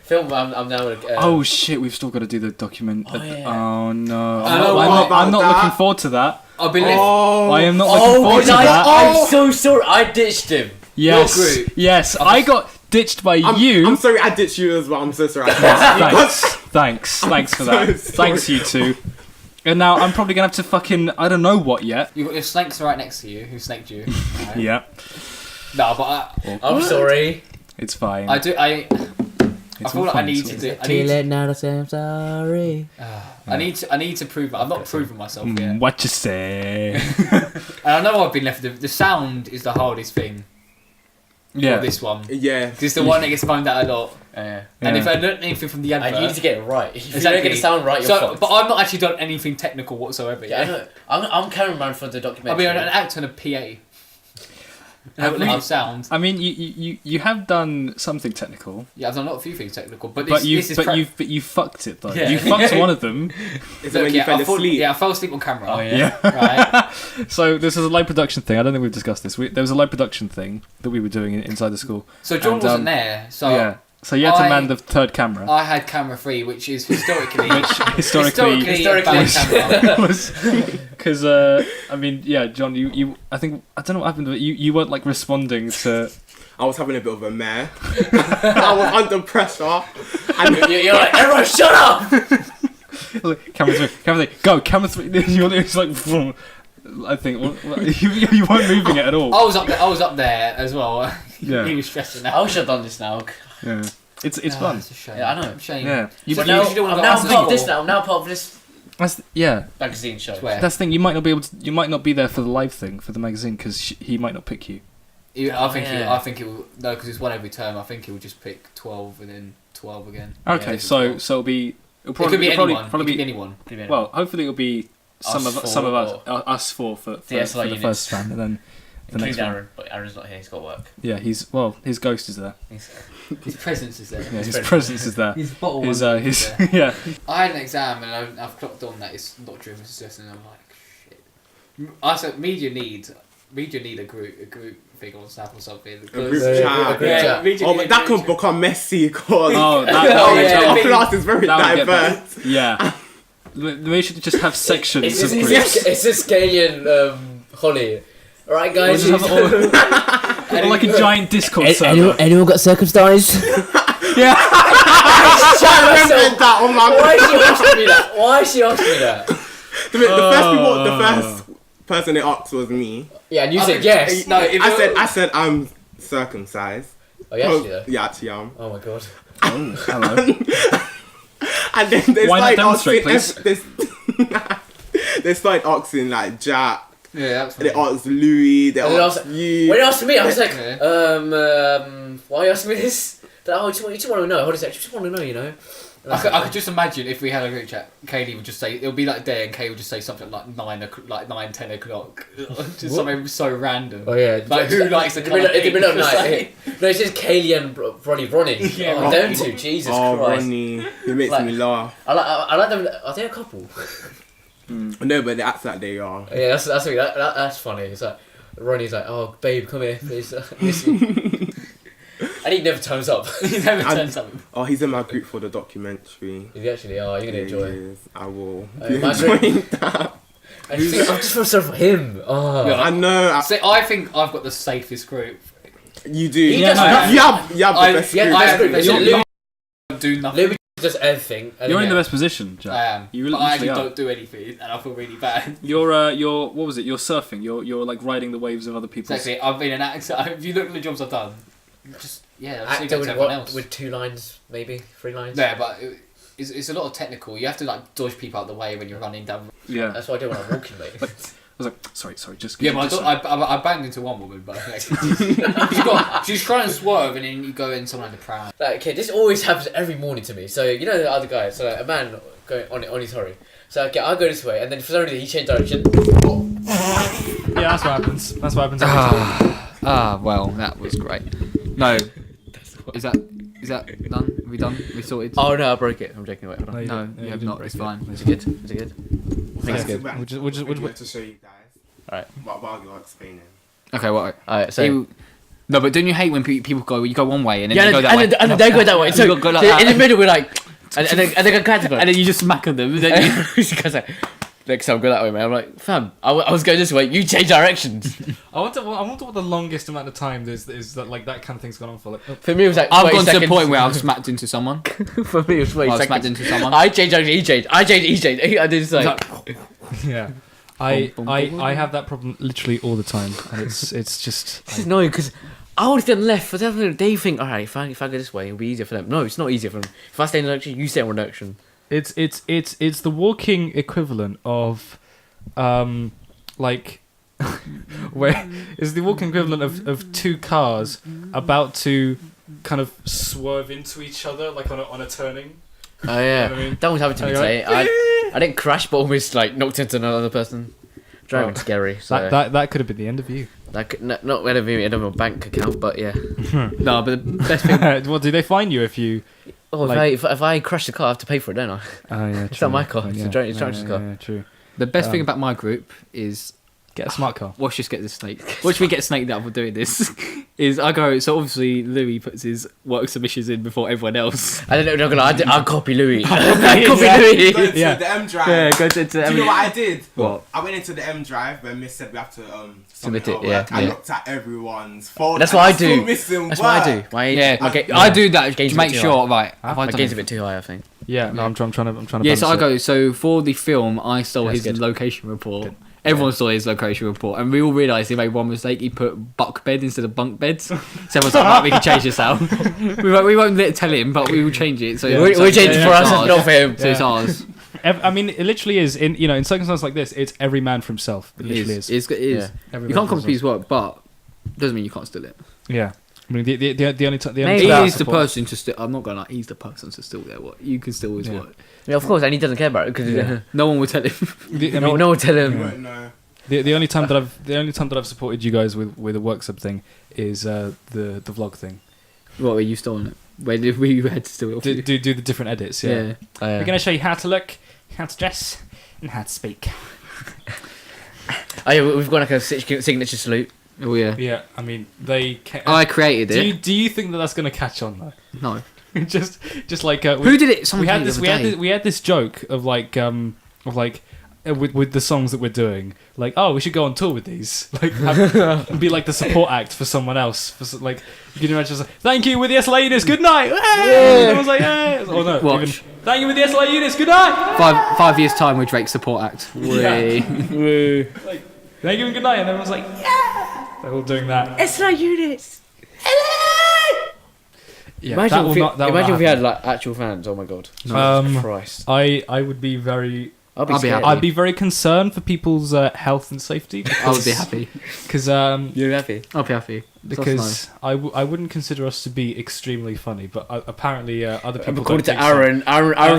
Film. I'm now.
Oh shit! We've still got to do the document.
Oh, yeah.
Oh no!
I'm
not looking forward to that.
I'll be left.
I am not looking forward to that.
I'm so sorry. I ditched him.
Yes.
Your group.
Yes. I got ditched by you.
I'm sorry. I ditched you as well. I'm so sorry.
Thanks for that. Thanks you two. And now I'm probably gonna have to fucking I don't know what yet.
You got your snakes right next to you. Who snaked you? Right.
Yeah.
No, but
I'm sorry.
It's fine.
I feel like I need to do.
Now to say I'm sorry.
I need to prove. I'm not proving myself yet.
What you say?
And I know I've been left. The sound is the hardest thing.
Yeah.
For this one.
Yeah.
Because it's the one that gets found out a lot. And if I learn anything from the advert,
and you need to get it right. If
exactly.
you don't get the sound right, you're fucked.
But I've not actually done anything technical whatsoever.
Yeah, I know. I'm cameraman for the documentary.
I've been an actor and a PA. I haven't learned sound.
I mean, you have done something technical.
Yeah, I've done a few things technical, but
you fucked it though.
Yeah.
You fucked one of them.
Is it when you fell asleep?
Yeah, I fell asleep on camera.
Oh yeah.
Right.
So this is a live production thing. I don't think we've discussed this. There was a live production thing that we were doing inside the school.
So John wasn't there. So
yeah. So you had to man the third camera.
I had camera 3, which is historically
historically
bad camera.
Because I mean, yeah, John, you I don't know what happened, but you weren't like responding to.
I was having a bit of a mare. I was under pressure. And
you're like, everyone, shut up!
Camera 3, go, camera 3. It's like, I think you weren't moving it at all.
I was up there as well.
Yeah.
He was stressing out.
I should have done this now.
Yeah. It's fun.
It's a shame.
Yeah, I know.
Shame.
Yeah.
I'm now part of this now. I'm now part of this magazine show.
That's the thing. You might not be there for the live thing for the magazine because he might not pick you.
I think it will. No, because it's one every term. I think he will just pick 12 and then 12 again.
Okay,
yeah,
so it'll be.
It could be anyone.
Probably
be anyone.
Well, hopefully it'll be some of us for
the SLI
the
Units.
first round, and then the next one.
Aaron, but Aaron's not here. He's got work.
Yeah, his ghost is there.
His presence is there.
Yeah, his presence is there.
His bottle.
His
is there.
yeah.
I had an exam and I've clocked on that it's not driven success, and I'm like, shit. I said media need a group thing on Snap or something.
A group chat.
Yeah,
Oh, but that can become messy because
that
our class is very diverse.
Yeah. We should just have sections of groups.
It's a Scalian Holly. Alright, guys.
We'll just have or like a giant Discord server.
Anyone got circumcised?
Yeah.
Oh my God.
Why is she asking me that? Why is she asking me that?
The first person it asked was me.
Yeah, and you said yes.
No,
I said I'm circumcised.
Oh, you actually though?
Yeah, actually I'm.
Oh my god.
Oh, hello.
And then they
Why not
started
demonstrate,
asking. They started asking like Jack.
Yeah, that's
They asked Louis. They asked you.
When they asked me, I was like, why are you asking me this? Like, oh, you just want to know. Hold on a sec. Just want to know, you know.
I could just imagine if we had a group chat, Kaylee would just say, it'll be like day and Kay would just say something like 10 o'clock. Just something so random.
Oh yeah.
Like who likes the colour
In the middle of
pink?
night. No, it's just Kaylee and Ronnie.
Yeah,
oh, them two. Jesus Christ.
Ronnie. He makes me laugh.
I like them. Are they a couple?
No, but they act like they are.
Yeah, that's funny. It's like Ronnie's like, oh babe, come here, please. Listen. And he never turns up.
He never turns up.
Oh, he's in my group for the documentary.
If you actually are, you're gonna enjoy it.
I will.
I'm just feel sorry for him. Oh.
Yeah, I know.
I think I've got the safest group.
You do.
He does
You have the best group.
I do nothing.
Louis does everything.
You're in the best position, Jack.
I am.
You
but I
literally
actually
are.
don't do anything, and I feel really bad.
You're what was it? You're surfing. You're like riding the waves of other people's.
Exactly. I've been an actor. If you look at the jobs I've done, just
actor with
everyone else.
With 2 lines, maybe 3 lines.
Yeah, but it's a lot of technical. You have to like dodge people out the way when you're running down.
Yeah.
That's what I do when I'm walking, mate.
I was like, sorry, just.
Yeah, but I banged into one woman, but she's trying to swerve, and then you go in someone in the pram.
Like, okay, this always happens every morning to me. So you know the other guy, so like, a man going on his hurry. So okay, I go this way, and then for some reason he changed direction.
Yeah, that's what happens. That's what happens every time.
Well, that was great. No, is that done? Are we done? We sorted.
Oh no, I broke it. I'm joking. Wait, hold on.
No, you have not. It's fine.
Is it good? Is it good?
Thanks,
We'll
good.
to show you guys.
Alright.
While you're explaining.
Okay, what?
Alright, so.
No, but don't you hate when people go? You go one way and then
Yeah,
they go that way.
and they go that way. So
you go like that.
in the middle, we're like, and they go kind of,
and then you just smack them. Then you...
Next time, go that way, man. I'm like, fam, I was going this way. You change directions.
I wonder what the longest amount of time is that like that kind of thing's gone on for. Like,
For me, it was like
I've gone
seconds.
to the point where I've smacked into someone.
For me, it was 20
I've
seconds.
smacked into someone.
I changed direction. He changed. I changed. He changed. I did just like.
Yeah. I have that problem literally all the time, and it's just.
This is annoying because I would have done left. For them, they think, all right, if I go this way, it'll be easier for them. No, it's not easier for them. If I stay in the direction, you stay in one direction.
It's the walking equivalent of, like, where is the walking equivalent of 2 cars about to kind of swerve into each other like on a turning.
Oh yeah,
You know what I mean?
that was happened to me today. I didn't crash, but almost like knocked into another person. Driving scary. So.
That could have been the end of you.
Like not when I end up on a bank account, but yeah.
No, but the best thing.
Well, do they fine you if you?
Oh,
like...
if I crash the car, I have to pay for it, don't I?
Oh yeah,
It's not my car. It's the driver's car.
Yeah, true.
The best thing about my group is
get a smart car.
Watch just get the snake. Watch me get snaked up for doing this. Is I go. So obviously Louis puts his work submissions in before everyone else.
I don't know. I'll copy Louis. Louis.
Go into the M drive.
Yeah, go to the M.
Do you know what I did?
What?
I went into the M drive when Miss said we have to
submit it.
Yeah. I looked at everyone's phone.
That's what I do.
That's
what I do.
I do that to make sure. Right,
my game's a bit too high, I think.
Yeah, no, I'm trying to.
Yeah, so I go. So for the film, I stole his
good.
location report. Everyone saw his location report, and we all realised he made one mistake. He put buck bed instead of bunk beds. So everyone's like, right, we can change this out. we won't tell him, but we will change it. So
we change it for us, not for him.
So it's ours.
I mean, it literally is. In circumstances like this, it's every man for himself. It literally is.
It is.
Yeah.
You can't copy his work, but doesn't mean you can't steal it.
Yeah. I mean, the only time
he's the person to steal. I'm not going like he's the person to steal their work. You can steal his work.
Yeah, of course, and he doesn't care about it because
no one will tell him.
No one will tell him.
You won't know.
The only time that I've supported you guys with a work sub thing is the vlog thing.
What were you stolen it? Where did we had to steal it? Off
Do
you?
the different edits. Yeah. We're gonna show you how to look, how to dress, and how to speak.
Oh yeah, we've got like a signature salute.
Oh yeah.
Yeah, I mean they.
I created it.
Do you think that that's gonna catch on though?
No.
just like
who did it?
We had this joke of like with the songs that we're doing, like, oh, we should go on tour with these, like, be like the support act for someone else. Like, you can imagine, like, thank you with the SLI Units, good night. Hey! I was like, hey! Oh no, even, thank you with the SLI Units, good night.
5 years time with Drake's support act.
Yeah. Like, thank you and good night, and everyone's like, yeah. They're all doing that.
SLI Units.
Yeah,
imagine if we had like actual fans. Oh my god. Christ.
I would be very.
I'd
be very concerned for people's health and safety.
I would be happy.
Because
you're happy.
I'll be happy.
Because I wouldn't consider us to be extremely funny, but apparently other people.
According to Aaron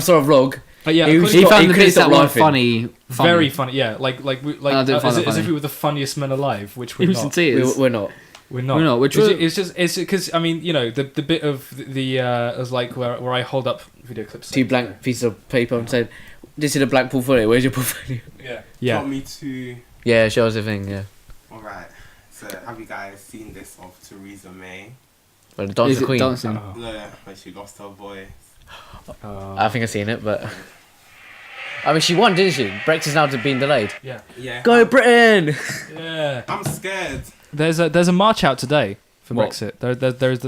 saw a vlog.
Yeah,
he found the bits that were funny.
Very funny. Yeah, like as if we were the funniest men alive, which we're not.
We're not.
We're not. It's because I mean, you know, the bit of the as like where I hold up video clips.
2 blank pieces of paper and said, "This is a blank portfolio. Where's your portfolio?"
Yeah.
Got me to.
Yeah, show us the thing. Yeah.
All right. So have you guys seen this of Theresa May?
Well, the Dance Queen.
Dancing?
No, when she lost her voice.
I think I've seen it, but I mean, she won, didn't she? Brexit's now been delayed.
Yeah.
Yeah.
Go Britain!
Yeah.
I'm scared.
There's a march out today for Brexit.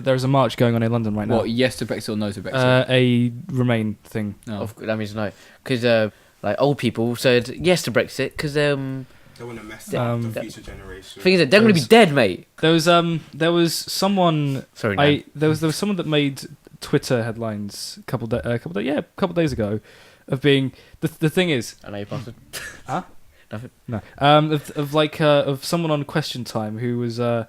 There's a march going on in London right now.
What? Yes to Brexit or no to Brexit?
A Remain thing.
No.
That means no, because like old people said yes to Brexit because
they want to mess up the future generation.
Thing is that they're going to be dead, mate.
There was someone.
Sorry,
there was someone that made Twitter headlines a couple days ago, of being the thing is.
I know you bastard.
Huh?
Nothing.
No. Of someone on Question Time who was I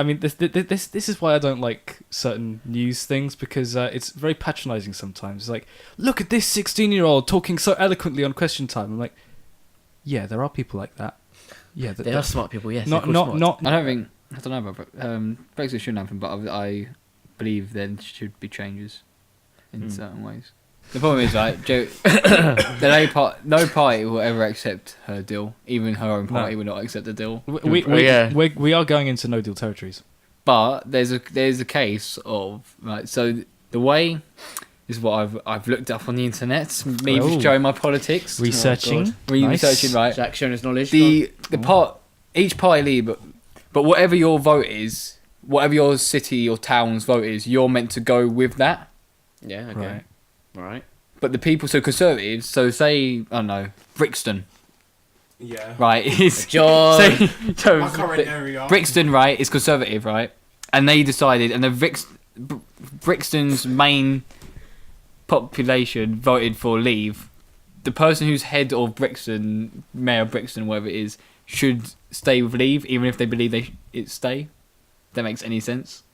mean this is why I don't like certain news things, because it's very patronising sometimes. It's like, look at this 16-year-old talking so eloquently on Question Time. I'm like, yeah, there are people like that. Yeah,
they are smart people. Yes,
not.
I don't know about Brexit shouldn't happen, but I believe there should be changes in certain ways. The problem is, right, Joe, no party will ever accept her deal. Even her own party will not accept the deal.
We are going into no deal territories.
But there's a case of, right, so the way is what I've looked up on the internet. Me showing my politics,
researching,
researching, right?
Jack showing his knowledge.
Each party lead, but whatever your vote is, whatever your city or town's vote is, you're meant to go with that.
Yeah. Okay. Right.
But the people, so Conservatives, so say, I don't know, Brixton.
Yeah.
Right, is
John.
So
my current area.
Brixton, right, is Conservative, right? And they decided, and Brixton's main population voted for Leave. The person who's head of Brixton, Mayor of Brixton, whatever it is, should stay with Leave, even if they believe it stay. If that makes any sense.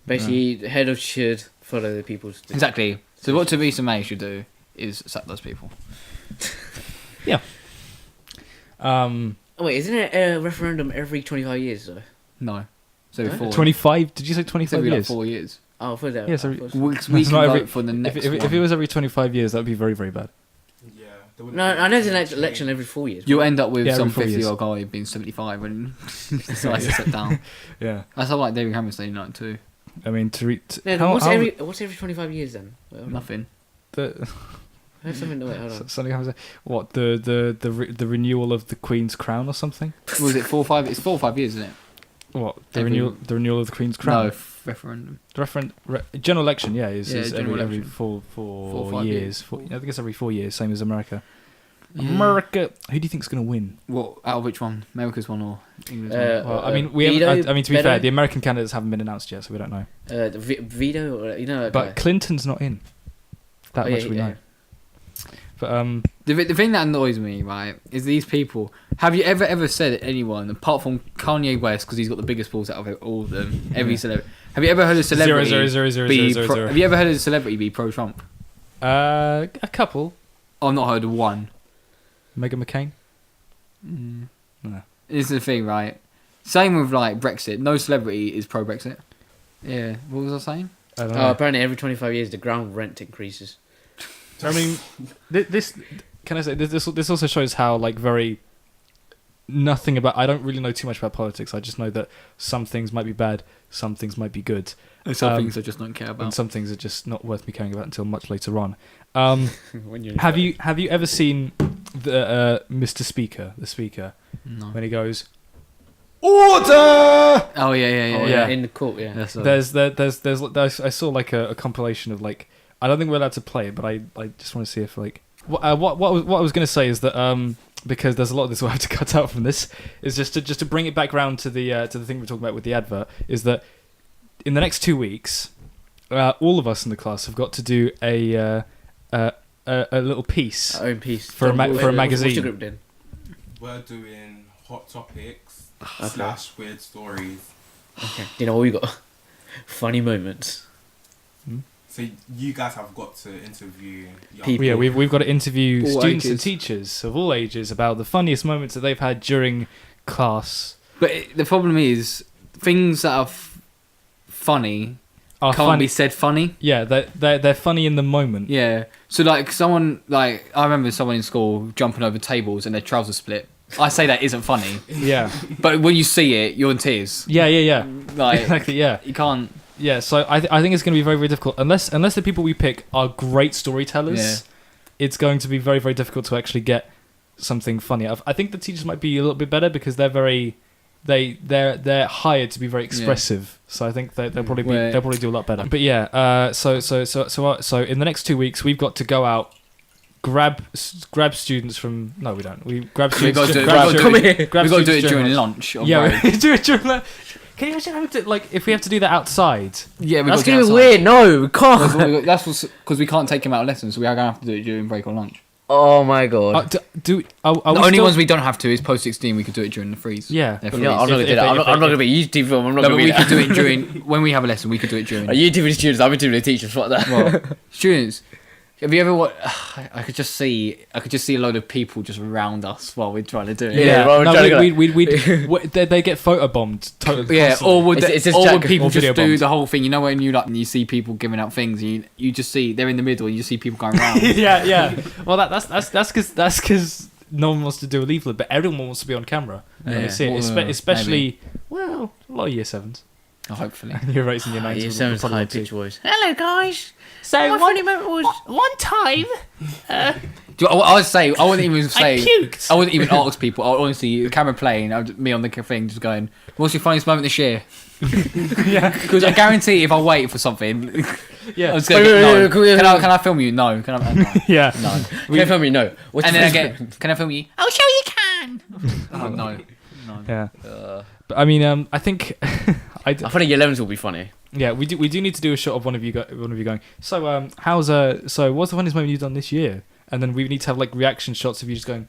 Basically, the head of should follow the people's.
Exactly. So what Theresa May should do is sack those people.
Yeah.
Oh, wait, isn't it a referendum every 25 years though?
No. So
25? Did you say 25
every
years?
Like 4 years.
Oh, for that.
Yes,
we can vote for the next one.
If it was every 25 years, that would be very, very bad.
Yeah.
No, I know there's an election every 4 years.
You'll end up with some
every 4 years.
50-year-old guy being 75 when he decides to step down.
Yeah.
That's how like David Cameron saying that too.
I mean,
what's every 25 years then?
Nothing.
I heard something. No, wait, hold on.
Something happens. What the renewal of the Queen's crown or something?
Was it 4 or 5? It's 4 or 5 years, isn't it?
What the renewal of the Queen's crown?
No, referendum.
General election, is every 4
or 5
years. I think it's every 4 years, same as America. Yeah. America. Who do you think's going to win?
What out of which one? America's one or England's one?
Well, I mean, to be fair, the American candidates haven't been announced yet, so we don't know.
Veto, or
but Clinton's not in. That much we know. But
the thing that annoys me, right, is these people. Have you ever said anyone apart from Kanye West, because he's got the biggest balls out of all of them? Every celebrity. Have you ever heard a celebrity Have you ever heard a celebrity be pro-Trump?
A couple.
I've not heard of one.
Meghan McCain. No.
This is the thing, right? Same with like Brexit. No celebrity is pro-Brexit. Yeah. What was I saying?
I don't know.
Apparently every 25 years the ground rent increases.
I mean, this can I say this also shows how like very nothing about. I don't really know too much about politics. I just know that some things might be bad, some things might be good,
and some things I just don't care about,
and some things are just not worth me caring about until much later on. Have you ever seen the Mr. Speaker, the Speaker, when he goes order?
Oh yeah.
In the court, yeah.
There's I saw like a compilation of like. I don't think we're allowed to play it, but I just want to see if like what I was going to say is that because there's a lot of this we'll have to cut out from this is just to bring it back round to the thing we're talking about with the advert is that in the next 2 weeks all of us in the class have got to do a little piece,
our own piece
for a magazine.
What's your group doing?
We're doing hot topics / weird stories.
Okay. You know what we got? Funny moments.
So you guys have got to interview young
people. Yeah, we've got to interview
all
students
ages.
and teachers of all ages about the funniest moments that they've had during class.
But the problem is things that are funny can't be said funny.
Yeah, they're funny in the moment.
Yeah. So like someone like I remember someone in school jumping over tables and their trousers split. I say that isn't funny.
Yeah.
But when you see it, you're in tears.
Yeah.
Like
exactly. Yeah.
You can't.
Yeah, so I think it's going to be very, very difficult. Unless the people we pick are great storytellers, it's going to be very, very difficult to actually get something funny. I think the teachers might be a little bit better because they're hired to be very expressive. So I think they'll probably do a lot better. But yeah, so in the next 2 weeks we've got to go out, grab students from. No, we don't. We grab students.
We've got to do it during lunch.
Yeah, we do it during lunch. Can you imagine having to, like, if we have to do that outside?
Yeah,
that's going to be weird. No, we can't.
That's because we can't take him out of lessons, so we are going to have to do it during break or lunch.
Oh my god.
The only ones we don't have to is post 16. We could do it during the freeze.
Yeah.
I'm not going to do that. I'm not going to be a YouTube film. I'm not going to be
we could do it during when we have a lesson. We could do it during.
Are you doing the students? I'm doing the teachers. What that?
Well, students. Have you ever watched? I could just see a load of people just around us while we're trying to do it.
They get photobombed totally.
Yeah,
constantly.
or would people just do
bombed.
the whole thing? You know when you see people giving out things, and you just see they're in the middle, and you just see people going around.
yeah. Well, that's because no one wants to do a leaflet, but everyone wants to be on camera. And see it, especially a lot of year 7s.
Oh, hopefully.
You're raising your 9s.
Year 7's high pitched voice.
Hello, guys.
So
one time.
I would say I wouldn't even say.
I puked.
I wouldn't even ask people. I would honestly, the camera playing, me on the thing, just going, "What's your funniest moment this year?"
Yeah,
because I guarantee if I wait for something,
yeah,
I was gonna get, no. Can I film you? No. Can I? No.
Yeah,
no.
Can I film you? No.
And then I get, can I film you?
I'll show you can.
Oh no.
Yeah. But I mean, I think
I think year 11s will be funny.
Yeah, we do need to do a shot of one of you going. So what's the funniest moment you've done this year? And then we need to have like reaction shots of you just going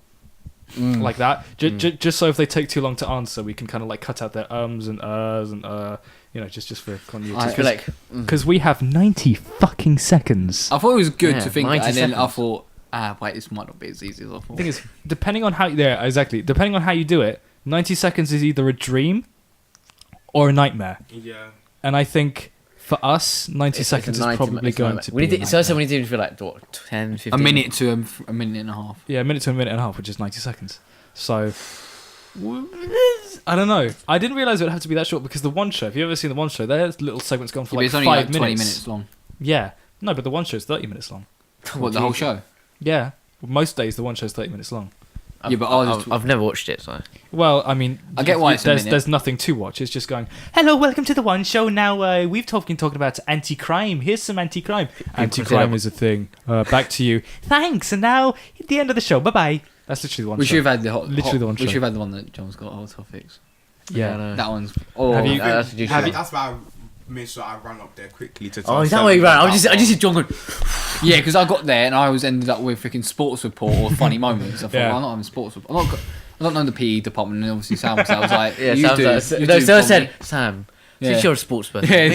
like that, just so if they take too long to answer, we can kind of like cut out their ums and just for continuity. Because we have 90 fucking seconds.
I thought it was good to think, and then I thought, wait, this might not be as easy as I thought.
The thing is, depending on how you do it, 90 seconds is either a dream or a nightmare.
Yeah.
And I think for us, 90 seconds is probably going to be.
We need to do like 10, 15.
A minute to a minute and a half.
Yeah, a minute to a minute and a half, which is 90 seconds. So I don't know. I didn't realise it would have to be that short because the one show. If you've ever seen the one show, there's little segments going for like 5 minutes.
20 minutes long.
Yeah. No, but the one show's 30 minutes long.
What, the whole show?
Yeah. Most days the one show's 30 minutes long.
Yeah, but
I've never watched it, so.
Well, I mean,
I get why it's
there's nothing to watch. It's just going, hello, welcome to the one show. Now we've talking about anti-crime. Here's some anti-crime. Anti-crime is a thing. Back to you. Thanks. And now at the end of the show. Bye bye. That's literally the one.
We
show.
should have had the
the one.
We should have had the one that John's got hot topics.
Yeah,
that one's.
That's why I made sure I ran up there quickly to.
Oh, is that where you ran? I just see John going.
Yeah, because I got there and I ended up with freaking sports report or funny moments. I thought, well, I'm not having sports report. I don't know the PE department and obviously Sam. So I was like,
so I said, Sam, since you're a sports person.
Yeah,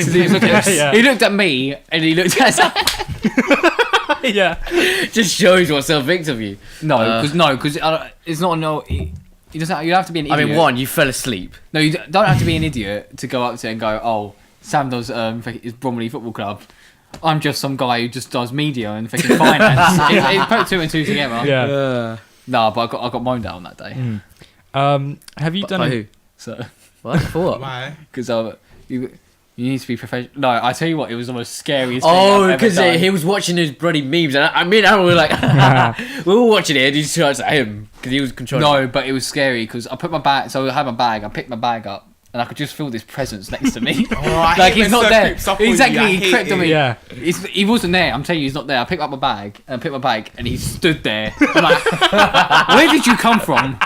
he looked at me and he looked at Sam.
Yeah, just shows what self thinks of you.
No, because it's not You don't have to be an idiot.
I mean, one, you fell asleep.
No, you don't have to be an idiot to go up to it and go, oh, Sam does his Bromley Football Club. I'm just some guy who just does media and fucking finance. It put 2 and 2 together.
Yeah.
No, but I got moaned out on that day.
Have you done
By
it?
who?
So
What? For what?
Why?
because you need to be professional. No, I tell you what, it was the most scariest thing
Oh,
I've ever
because
done.
he was watching those bloody memes, and I mean, we were like, we were watching it, and he starts at him because he was controlling.
No, but it was scary because I put my bag. So I had my bag. I picked my bag up, and I could just feel this presence next to me.
I
Like
hate
he's
when
not
stuff
there.
creeps up on you.
Exactly,
I
he
hate
crept on
it.
me.
Yeah.
He wasn't there. I'm telling you, he's not there. I picked up my bag and I picked my bag, and he stood there. I'm like, where did you come from?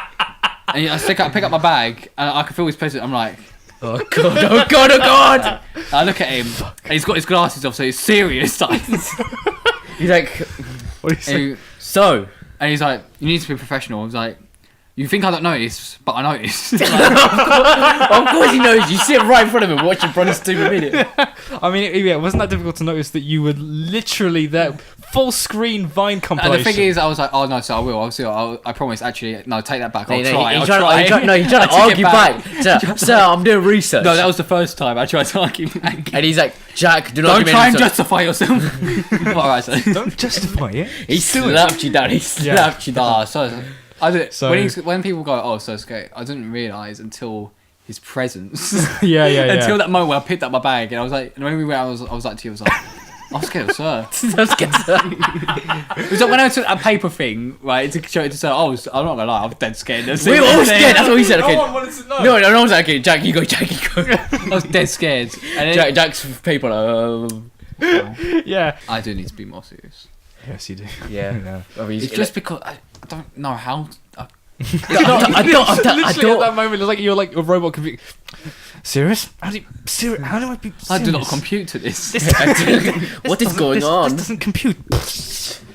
And I pick up my bag, and I could feel his presence. I'm like,
Oh god! Oh god! Oh god!
I look at him, and he's got his glasses off, so he's serious. Like,
He's like,
What do you say?
and
so.
he's like, you need to be professional. I was like, you think I don't notice, but I notice.
Of course he knows. You sit right in front of him watching Brother Stupid Video.
I mean, it wasn't that difficult to notice that you were literally there, full screen Vine
And
compilation.
the thing is, I was like, oh no, so I will. I promise. Actually, no, take that back. I'll try.
He's
I'll try.
trying to
I took
argue
it
back. Sir, I'm doing research.
No, that was the first time I tried to argue back.
And he's like, Jack, do not
Don't
give me
try
any
and
research.
justify yourself. Alright, so.
Don't justify it.
He slapped you down. He slapped you down.
Nah, so I did,
So-
when people go, oh, so scary, I didn't realise until his presence.
Yeah.
Until that moment where I picked up my bag and I was like, and when we went, I was like to you, I was like, I'm scared, sir.
I'm scared, sir.
It was like when I took that paper thing, right, to show it to sir, I'm not gonna lie, I was dead scared.
We were all scared. That's what he said. Okay.
No one wanted to know.
No one was like, okay, Jack, you go. Jack, you go.
I was dead scared. And then,
Jack's paper.
Yeah.
I do need to be more serious.
Yes, you do.
Yeah. I mean,
It's just because I don't know how.
I
Literally at
don't.
that moment, it's like you're like a robot computer. Serious? How do I be serious?
I do not compute to this.
What is going on?
This doesn't compute.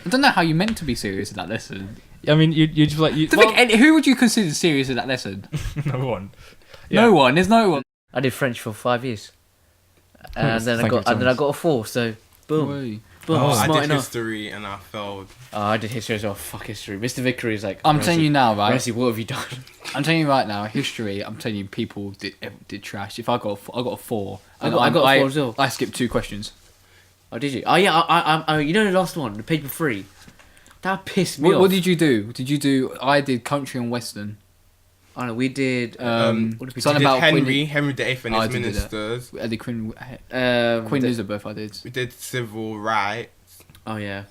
I don't know how you meant to be serious in that lesson.
I mean, you just like you.
Who would you consider serious in that lesson?
No one.
No one. There's no one.
I did French for 5 years, and
Yes,
then
thank you,
I got a 4. So boom,
Oi.
boom,
Oh,
I
smart
did
enough.
history and I failed.
I did history as well. Fuck history. Mr. Vickery is like.
I'm telling you now, right?
Mercy, what have you done?
I'm telling you right now, history. I'm telling you, people did trash. If I got a 4,
I got a 4 as well.
I skipped 2 questions.
Oh, did you? Oh yeah. I you know the last one, the paper 3. That pissed me off.
What did you do? I did country and western.
I don't know. We did. What did we
something
We did
about
Henry VIII and
Oh, I
his
did do that.
ministers.
I did Queen
do?
Elizabeth. I did.
We did civil rights.
Oh yeah.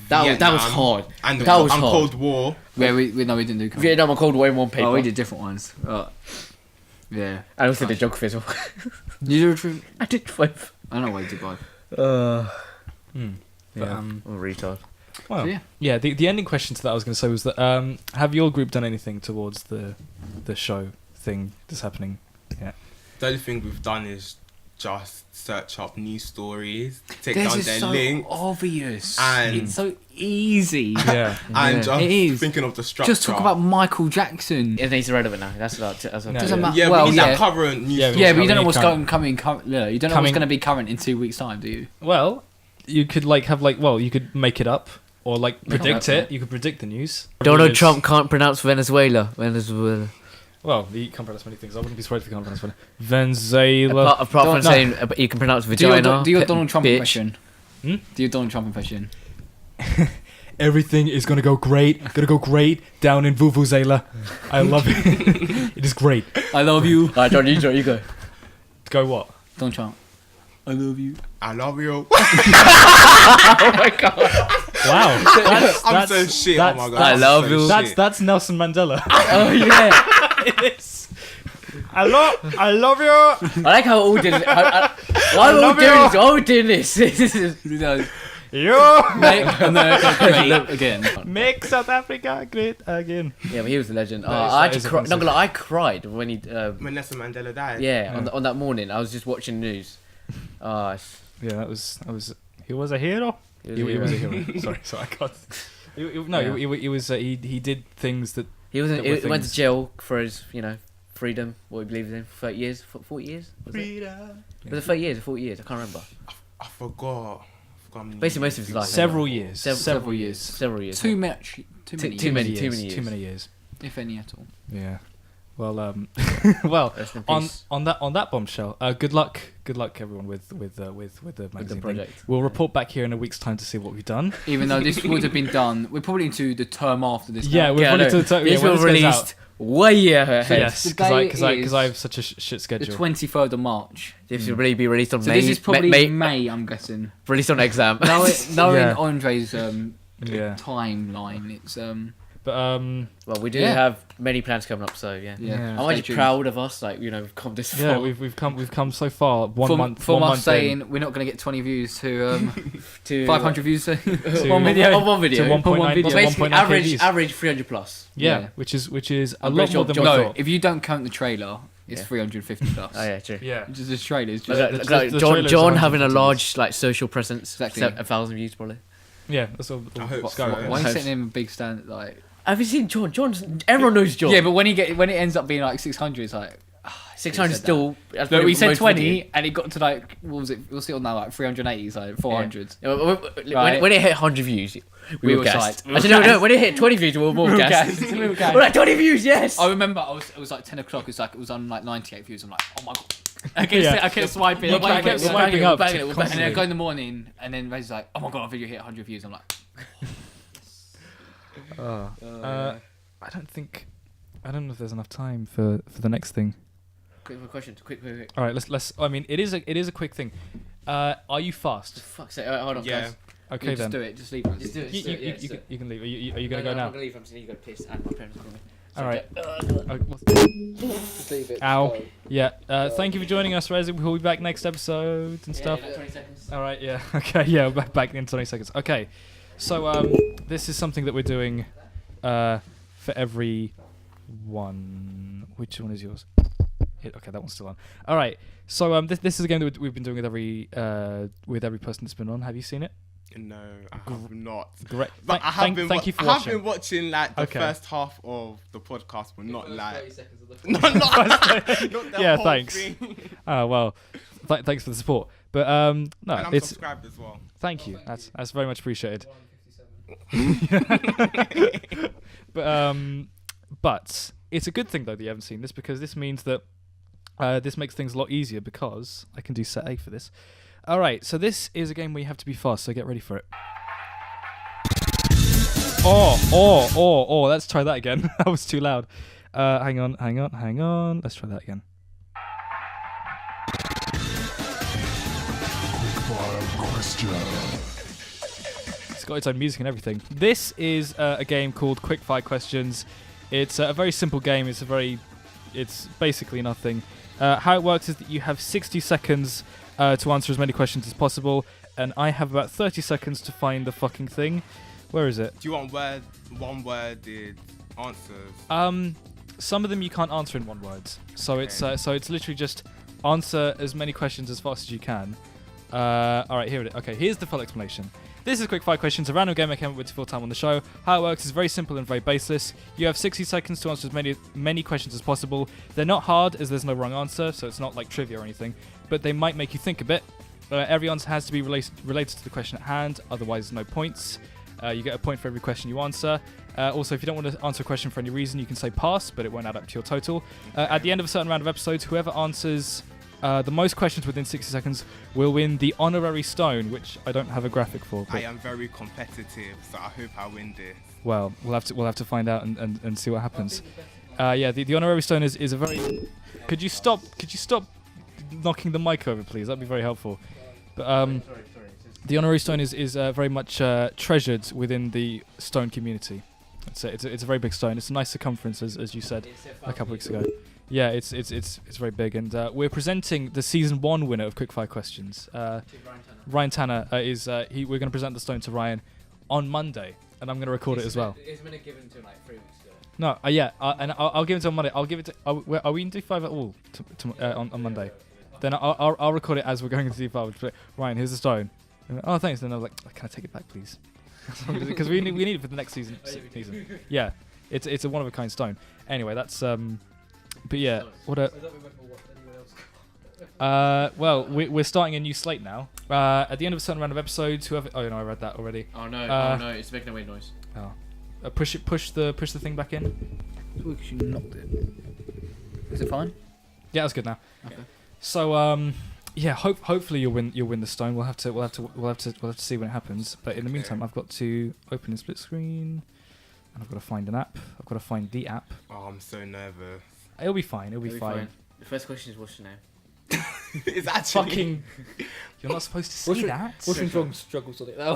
That was
Vietnam,
hard.
And
That was
and
hard.
Cold War.
Where we didn't do country.
Vietnam and Cold War in one paper.
Oh, we did different ones. Yeah.
I also did geography as well.
You did.
I did 5.
I know what you did both.
Yeah. I'm a retard.
Well,
So,
yeah. The ending question to that I was going to say was that have your group done anything towards the show thing that's happening? Yeah.
The only thing we've done is just search up news stories, take
This
down
is
their
so
links,
obvious.
and-
It's so easy.
Yeah.
and just
It is.
thinking of the structure.
Just talk about Michael Jackson.
It's irrelevant now. That's what.
No,
Doesn't
yeah.
matter.
Yeah,
well,
we need
yeah.
that current news
Yeah,
story.
Yeah, but you
we
don't know
need
what's
current.
coming. Yeah, you don't know what's going to be current in 2 weeks' time, do you?
Well, you could you could make it up or like
Make it
predict
up,
it. You could predict the news.
Donald
Yes.
Trump can't pronounce Venezuela. Venezuela.
Well, he can't pronounce many things. I wouldn't be surprised if he can't pronounce Venezuela.
Apart from
Don't-
saying you can pronounce
Do your,
vagina.
do your Donald Trump
bitch.
impression.
Hmm?
Do your Donald Trump impression.
Everything is gonna go great. Gonna go great down in Vuvuzela. I love it. It is great.
I love you.
Alright, John, you go.
Go what?
Donald Trump. I love you.
I love you.
Oh my god.
Wow.
I'm so shit. Oh my god.
I
I'm
love
so
you.
shit.
That's Nelson Mandela.
Oh yeah.
It is. I love you.
I like how all did it. Why are we doing this? Why are we doing this? This is-
You
Make America great again.
make South Africa great again.
Yeah, but he was a legend.
That is-
I
that
actually
is
cried.
offensive.
Not gonna lie, I cried when he.
When Nelson Mandela died.
Yeah, on that morning, I was just watching the news.
Yeah, that was. He was a hero. He was a hero. Sorry, I got. He did things that.
He was.
That
He
were
went to
things-
jail for his, freedom. What he believes in. 30 years, 40 years. Was it 30 years or 40 years? I can't remember.
I forgot.
Basically, most of his life.
Several years.
Several years.
Too much. Too many.
Too many
years.
years.
Too many years.
if any at all.
Yeah. Well, well,
Rest in
on
peace.
that bombshell. Good luck everyone with the magazine thing.
project.
We'll report back here in a week's time to see what we've done.
Even though this would have been done, we're probably into the term after this.
Yeah,
now.
we're probably to the time.
This
when
was
this goes
released
out.
way ahead.
Yes,
The
because
day is
I have such a shit
the
schedule.
23rd of March.
This will really be released on
So
May.
this is probably
May,
May, I'm guessing.
released on exam.
Knowing
Yeah.
Andre's
Yeah.
timeline, it's
But
Well, we do
Yeah.
have many plans coming up, so yeah.
yeah.
I'm actually proud of us, like, you know, we've come this far.
yeah, we've come so far. One month.
From
one
us
month
saying we're not going to get 20 views to
to
500 views to
one video. On one video.
to 1.9
one video.
Well, basically,
1.9 views.
average 300 plus.
Yeah,
Yeah.
which is a
I'm
lot
pretty
more
sure
than we
No,
thought.
if you don't count the trailer, it's
Yeah.
350 plus.
Oh yeah, true.
Yeah.
Just the trailers.
Like,
Just,
like
the
John
trailers
John
are
having a
150
large like social presence,
Exactly.
1,000 views probably.
Yeah, that's all.
I hope
what's
so.
going on.
why are you setting him a big stand like?
Have you seen John? Everyone knows John.
Yeah, but when it ends up being like 600, it's like
600
said
still.
no, we said
most
20,
video.
and it got to like what was it? We'll see on now like 380, so 400.
Yeah,
Right.
when it hit 100 views, we were
psyched.
gassed. Actually, no, when it hit 20 views, we were more gassed.
We were gassed.
We're like 20 views, yes.
I remember it was like 10 o'clock. It was on like 98 views. I'm like, oh my god. I kept swiping.
We're
I kept
banging
swiping
up
And then I
constantly.
go in the morning, and then Ray's like, oh my god, our video hit 100 views. I'm like,
I don't know if there's enough time for the next thing.
Quick question. Quick.
All right, let's. I mean, it is a quick thing. Are you fast?
Fuck's sake. Hold on,
Yeah.
guys.
Okay
just
then.
do it. Just leave it.
Just do it.
You can leave. Are you gonna go
I'm
now?
not gonna leave. I'm just gonna go piss, and my parents call me.
All right.
Just leave it.
Ow. Yeah. Thank you for joining us, Reza. We'll be back next episode and stuff.
20 seconds.
All right. Yeah. Okay. Yeah. We're back in 20 seconds. Okay. So this is something that we're doing for every one. Which one is yours? Okay, that one's still on. All right. So this is a game that we've been doing with every person that's been on. Have you seen it?
No, I have not.
Great.
But I have been.
Thank you for
I have
watching.
been watching like the
Okay.
first half of the podcast, but not like.
30 seconds of the
not the
Yeah,
whole
thanks.
thing.
Oh well, thanks for the support. But no,
And I'm
it's
subscribed as well.
thank you. That's very much appreciated. But it's a good thing though that you haven't seen this, because this means that this makes things a lot easier, because I can do set A for this. All right, so this is a game where you have to be fast, so get ready for it. Oh, let's try that again. That was too loud. Hang on. Let's try that again. It's got its own music and everything. This is a game called Quickfire Questions. It's a very simple game. It's basically nothing. How it works is that you have 60 seconds to answer as many questions as possible, and I have about 30 seconds to find the fucking thing. Where is it?
Do you want one-worded answers?
Some of them you can't answer in one word. So it's literally just answer as many questions as fast as you can. All right, here it is. Okay, here's the full explanation. This is Quickfire Questions, a random game I came up with to fill time on the show. How it works is very simple and very baseless. You have 60 seconds to answer as many questions as possible. They're not hard, as there's no wrong answer, so it's not like trivia or anything, but they might make you think a bit. Every answer has to be related to the question at hand, otherwise no points. You get a point for every question you answer. Also, if you don't want to answer a question for any reason, you can say pass, but it won't add up to your total. At the end of a certain round of episodes, whoever answers the most questions within 60 seconds will win the honorary stone, which I don't have a graphic for.
I am very competitive, so I hope I win this.
Well, we'll have to find out and see what happens. Yeah, the honorary stone is a very. Could you stop knocking the mic over, please? That'd be very helpful. But the honorary stone is very much treasured within the stone community. It's a very big stone. It's a nice circumference, as you said a couple weeks ago. Yeah, it's very big, and we're presenting the season 1 winner of Quickfire Questions. Ryan Tanner is we're going to present the stone to Ryan on Monday, and I'm going to record it as well.
It's been given to him like 3 weeks ago.
No, yeah, and I'll give it to him on Monday. I'll give it to. Are we in D5 at all on Monday? Then I'll record it as we're going into D5. But Ryan, here's the stone. And, oh, thanks. Then I was like, can I take it back, please? Because we need it for the next season. Yeah, it's a one of a kind stone. Anyway, that's But yeah, well, we're starting a new slate now. At the end of a certain round of episodes, whoever. Oh no, I read that already.
Oh no, it's making a weird noise.
Oh, push the thing back in.
Because you knocked it. Is it fine?
Yeah, that's good now.
Okay.
So yeah, hopefully you'll win the stone. We'll have to see when it happens. But in the meantime, I've got to open a split screen, and I've got to find an app. I've got to find the app.
Oh, I'm so nervous.
It'll be fine. It'll be fine.
The first question is, what's your name?
It's actually
Fucking. You're not supposed to say that.
What's wrong? Struggles on it now.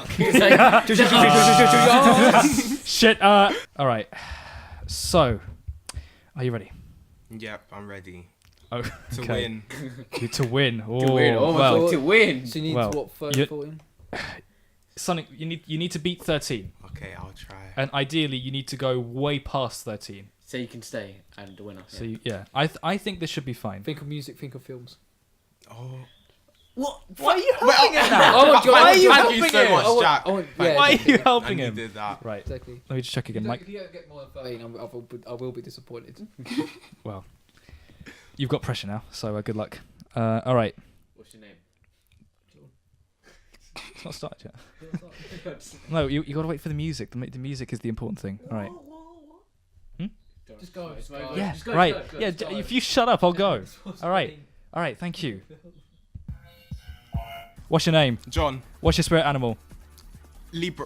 Shit. All right. So, are you ready?
Yep, I'm ready.
Oh,
To
okay.
win.
To win. Oh,
To win. Oh my
well,
God, to win.
So you need
Well,
to, what,
you-
14?
Sonic, you need to beat 13,
Okay, I'll try.
and ideally you need to go way past 13.
So you can stay and the winner.
So I think this should be fine.
Think of music, think of films.
Oh.
What? Why are you helping
Well,
him now?
Oh,
Why are you
thank
helping
you so
him?
much, Jack.
yeah,
Why are
exactly,
you
yeah.
helping
I
him?
needed that.
Right.
Exactly.
Let me just check again, Mike.
If you don't get more than 13, I will be disappointed.
Well, you've got pressure now, so good luck. All right.
What's your name?
It's not started yet. No, you got to wait for the music. The music is the important thing. All right.
Just go.
Yeah.
Just go,
Right.
go,
Yeah.
go.
If you shut up, I'll go. All right. All right. Thank you. What's your name?
John.
What's your spirit animal?
Libra.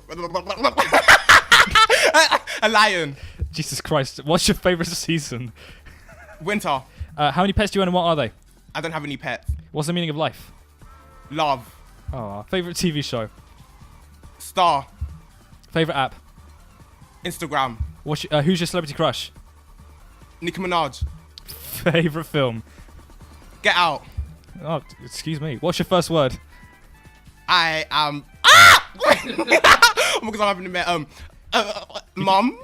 A lion.
Jesus Christ. What's your favorite season?
Winter.
How many pets do you own and what are they?
I don't have any pets.
What's the meaning of life?
Love.
Oh, favorite TV show?
Star.
Favorite app?
Instagram.
Who's your celebrity crush?
Nicki Minaj.
Favorite film?
Get Out.
Oh, excuse me. What's your first word?
I am. Ah! Because I'm having met mum.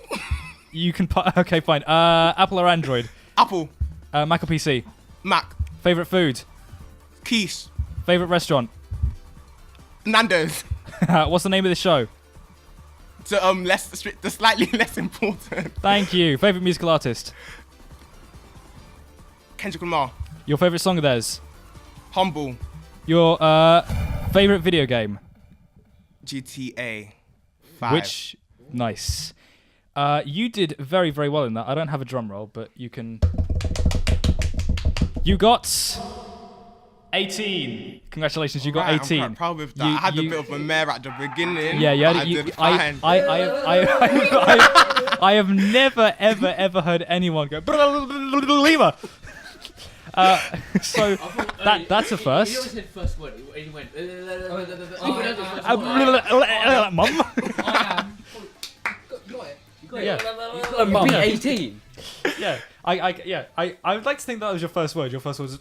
You can. Okay, fine. Apple or Android?
Apple.
Mac or PC?
Mac.
Favorite food?
Quiche.
Favorite restaurant?
Nando's.
What's the name of the show?
The slightly less important.
Thank you. Favorite musical artist?
Kendrick Lamar.
Your favorite song of theirs?
Humble.
Your favorite video game?
GTA 5.
Which nice. You did very, very well in that. I don't have a drum roll, but you can. You got 18. Congratulations, you got 18.
I'm quite proud of that. I had a bit of a mare at the beginning.
Yeah, yeah.
I did fine.
I have never, ever heard anyone go Lima. So that's a
He
first.
always said first word. He went.
Mum.
Yeah.
You beat 18.
Yeah. I would like to think that was your first word. Your first word was.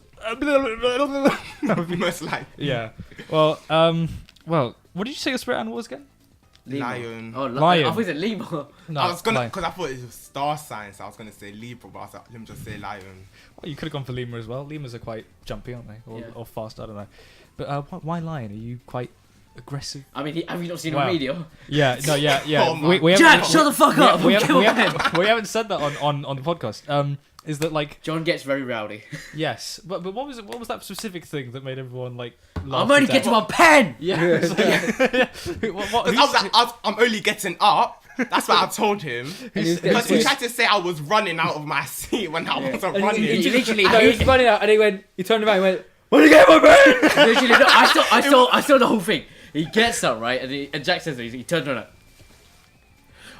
Most likely.
Yeah. Well. Well. What did you say your spirit animal was again?
Lion.
Oh,
Lion.
I thought he said Lima.
No.
I was gonna,
lion.
because I thought it was star sign, so I was gonna say Libra, but I was like, let me just say lion.
Well, you could have gone for lemur as well. Lemurs are quite jumpy, aren't they? Or fast. I don't know. But why lion? Are you quite aggressive?
I mean, have you not seen
Wow.
a video?
Yeah. No. Yeah. Yeah.
Oh my
Jack, shut the fuck up!
We haven't said that on the podcast. Is that like
John gets very rowdy.
yes, but what was it? What was that specific thing that made everyone like? Laugh
I'm only
to
getting
death?
my pen.
Yeah. What,
Because I was like, I'm only getting up. That's what I told him. Because he tried to say I was running out of my seat when I wasn't running.
He literally.
No, he was running out, and he turned around and went, "Where did you get my pen?"
Literally, no, I saw the whole thing. He gets up, right, and Jack says he turns around.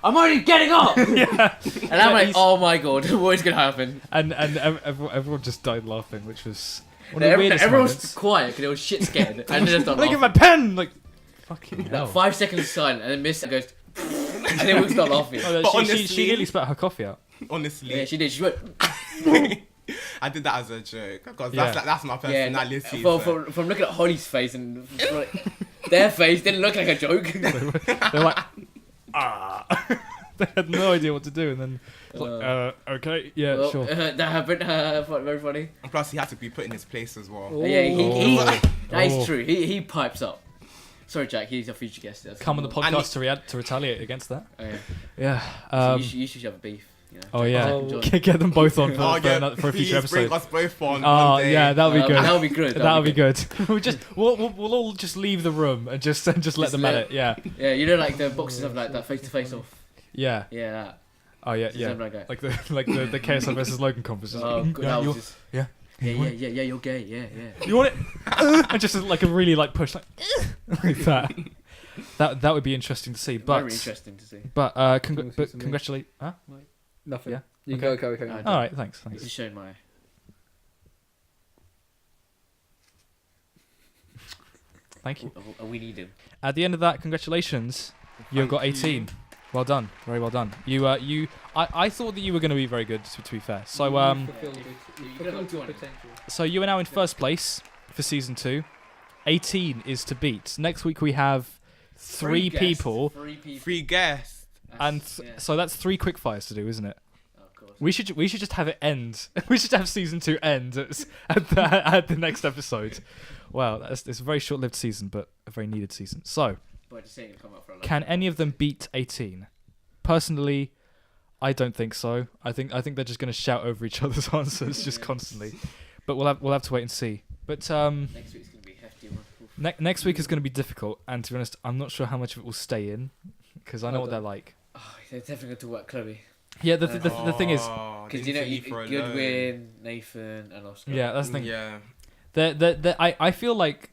I'm already getting up.
Yeah.
And I'm like, oh my god, what is gonna happen?
And everyone just died laughing, which was one of the weirdest
Everyone was
moments.
quiet because they were shit scared, and they just started
Look at my
laughing.
pen, like fucking hell.
Like 5 seconds of silence, and then Miss goes, and they all start laughing.
Oh,
But
she
honestly-
nearly spat her coffee out.
Honestly,
Yeah, she did. She went.
I did that as a joke because
Yeah.
that's my
Yeah,
personality. so.
from looking at Holly's face and their face didn't look like a joke.
They're like, ah. They had no idea what to do, and then it's like, okay, yeah,
Well,
sure.
that happened. Very funny.
And plus, he had to be put in his place as well.
Yeah, that is
Oh.
true. He pipes up. Sorry, Jack. He's a future guest. That's
Come on the
cool.
podcast to retaliate against that.
Oh, yeah.
Yeah.
So you should have a beef. You know,
Oh
Jack
yeah,
and John.
get them both on for,
Oh
for,
yeah,
another, for a
please
future episode.
bring us both on
Oh
one day.
yeah, that'll be good.
That'll be good.
That'll be good. we'll all just leave the room and just let them at it. Yeah.
Yeah, you know, like the boxes of like that face-to-face off.
Yeah.
Yeah, that.
Oh yeah,
It's the
yeah.
same black guy.
Like the KSI versus Logan conference. It's
Oh,
like,
good.
yeah,
I was
you're-
just,
yeah.
yeah, you're gay. Yeah.
You want it? And just like a really like push like that. That would be interesting to see. But
Very interesting to see.
But congratulate. Huh?
Nothing.
Yeah.
You
Okay.
can go.
All right. Thanks.
This is showing my.
Thank you.
We need him.
At the end of that, congratulations. You've got 18. Well done. Very well done. I thought that you were going to be very good. To be fair. So So you are now in first place for season 2. 18 is to beat. Next week we have 3 people.
3 guests.
And so that's 3 quickfires to do, isn't it? We should just have it end. We should have season 2 end at the next episode. Wow, it's a very short-lived season, but a very needed season. So, can any of them beat 18? Personally, I don't think so. I think they're just going to shout over each other's answers just constantly. But we'll have to wait and see. But
Next week's gonna be a hefty one.
Next week is going to be difficult, and to be honest, I'm not sure how much of it will stay in because I know what they're like.
Oh, they're definitely going to talk about Chloe.
Yeah, the thing is,
because you know, Goodwin, Nathan, and Oscar.
Yeah, that's the thing.
Yeah.
I feel like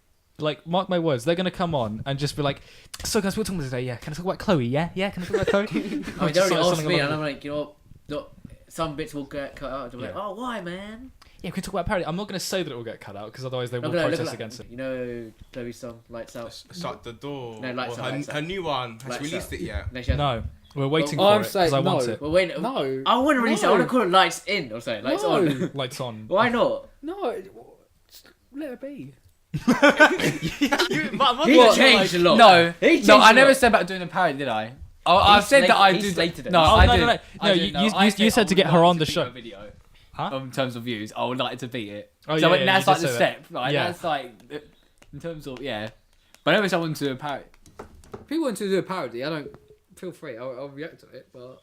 mark my words, they're gonna come on and just be like, so guys, we're talking about today. Yeah, can I talk about Chloe? Yeah, can I talk about Chloe?
I mean, they already asked me, and I'm like, you know, not some bits will get cut out. I'm like, oh, why, man?
Yeah, can we talk about parody? I'm not gonna say that it will get cut out because otherwise they will protest against it.
You know, Chloe's song, Lights Out.
Shut the door.
No, Lights Out.
Her new one. Has she released it yet?
No. We're waiting for it because I want it.
We're waiting.
No.
I want to release it. I want to call it Lights In or something. Lights On.
Lights On.
Why not?
No. Let it be.
He changed a lot.
No,
changed
I
a
never
lot.
said about doing a parody, did I? I said that I did. No,
Oh,
I
no,
did.
no. You said to get her on the show.
Huh? In terms of views, I would like to beat it.
Oh,
so
yeah,
that's
you
like
did
the
say
step.
that.
Right?
Yeah.
That's like in terms of But I never said I wanted to do a parody. If people want to do a parody, I don't. Feel free. I'll react to it, but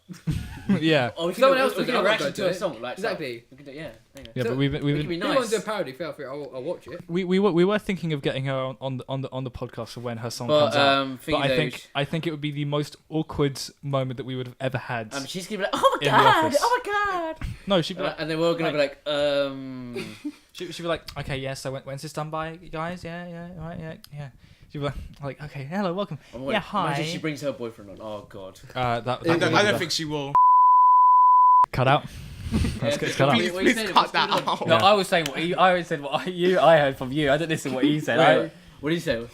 yeah.
Oh, we can
someone
do,
else
we
does
can
it,
do a
I'm
reaction
not
to
gonna
a
do it.
song. Like
Exactly.
We can do, yeah.
Yeah, but we've
It
been
can be
if you
nice.
want to do a parody, feel free. I'll watch it.
we were thinking of getting her on the podcast for when her song
But,
comes out. But
thingy
I think it would be the most awkward moment that we would have ever had.
She's gonna be like, oh my
in the
god,
office.
oh my god.
No, she'd be like,
and then we're gonna be like,
she'd be like, okay, yeah. So when's this done by, guys? Yeah, right, yeah. She'd be like, okay, hello, welcome.
Oh,
yeah, hi.
Imagine she brings her boyfriend on. Oh god.
I don't think she will.
Cut out. Let's cut out.
Please cut that out.
No, I was saying I said what I heard from you. I didn't listen to what you said.
Wait, what did you say?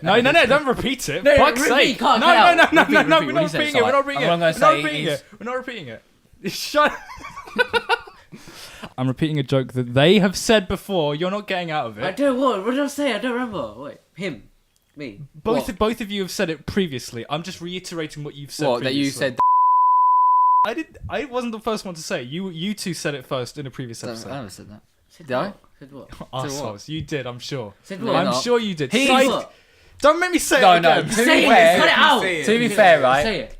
No, don't repeat it.
No,
Fuck's
repeat,
sake.
can't
No,
cut out.
we're
Repeat,
not
what you said,
repeating it. We're not repeating it.
I'm gonna say
We're not repeating it. Shut. I'm repeating a joke that they have said before. You're not getting out of it.
I don't what? What did I say? I don't remember. Wait, him, me.
Both of you have said it previously. I'm just reiterating what you've said.
What that
previously.
you said.
I wasn't the first one to say. You two said it first in a previous episode.
I never said that.
Did I? Said what?
Arseholes. You did, I'm sure.
Said what?
I'm sure you did.
He-
What?
Don't make me say
No,
it again.
no.
Say it. Cut it out.
To be fair, right?
Say it.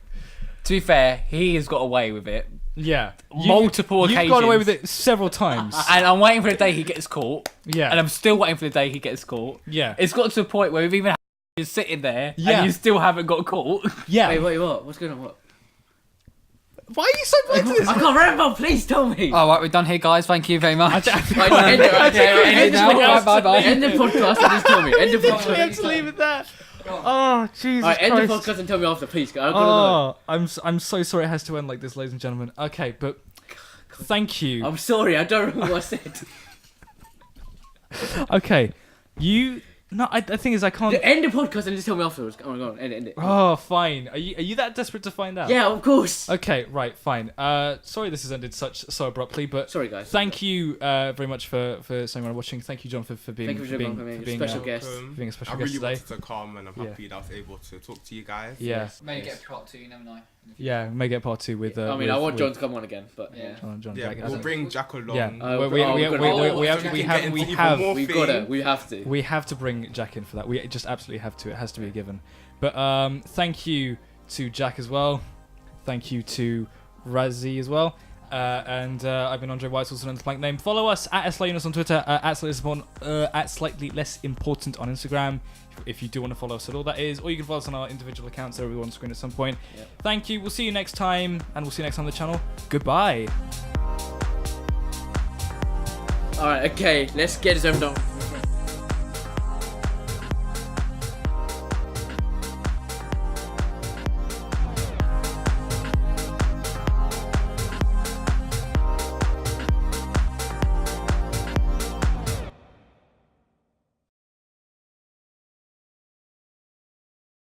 To be fair, he has got away with it.
Yeah.
Multiple occasions.
You've gone away with it several times.
And I'm waiting for the day he gets caught.
Yeah.
And I'm still waiting for the day he gets caught.
Yeah.
It's got to a point where we've even had sitting there
Yeah.
and you still haven't got caught.
Yeah.
Wait, what? What's going on? What?
Why are you so blind to this?
I can't remember. Please tell me.
All right, we're done here, guys. Thank you very much.
End the podcast.
Bye.
End the podcast and just tell me. End the
We have
podcast.
to leave it there. Oh, Jesus
Alright, end the
Christ.
podcast and tell me after, please. I gotta know.
Oh, I'm so sorry it has to end like this, ladies and gentlemen. Okay, but thank you.
I'm sorry. I don't remember what I said.
Okay, the thing is I can't.
End the podcast and just tell me afterwards. Oh my god, end it.
Oh, fine. Are you that desperate to find out?
Yeah, of course.
Okay, right, fine. Sorry this has ended so abruptly, but
Sorry, guys.
thank you very much for someone watching. Thank you, John, for being
Thank you for being a special guest.
being a special
I
guest
really
today.
wanted to come, and I'm happy that I was able to talk to you guys.
Yeah.
May get part 2, you never know.
Yeah, we may get part 2 with.
I mean, I want John to come on again, but yeah.
John
Yeah,
Jack.
we'll bring Jack along.
Yeah,
we have to.
We have to bring Jack in for that. We just absolutely have to. It has to be a given. But thank you to Jack as well. Thank you to Razzie as well. And I've been Andre White, also known as Blanknaem. Follow us at SLI Units on Twitter, at Slightly Less Important on Instagram. If you do want to follow us at all, that is. Or you can follow us on our individual accounts that will be on screen at some point. Yep. Thank you. We'll see you next time. And we'll see you next time on the channel. Goodbye.
Alright, okay. Let's get this over done.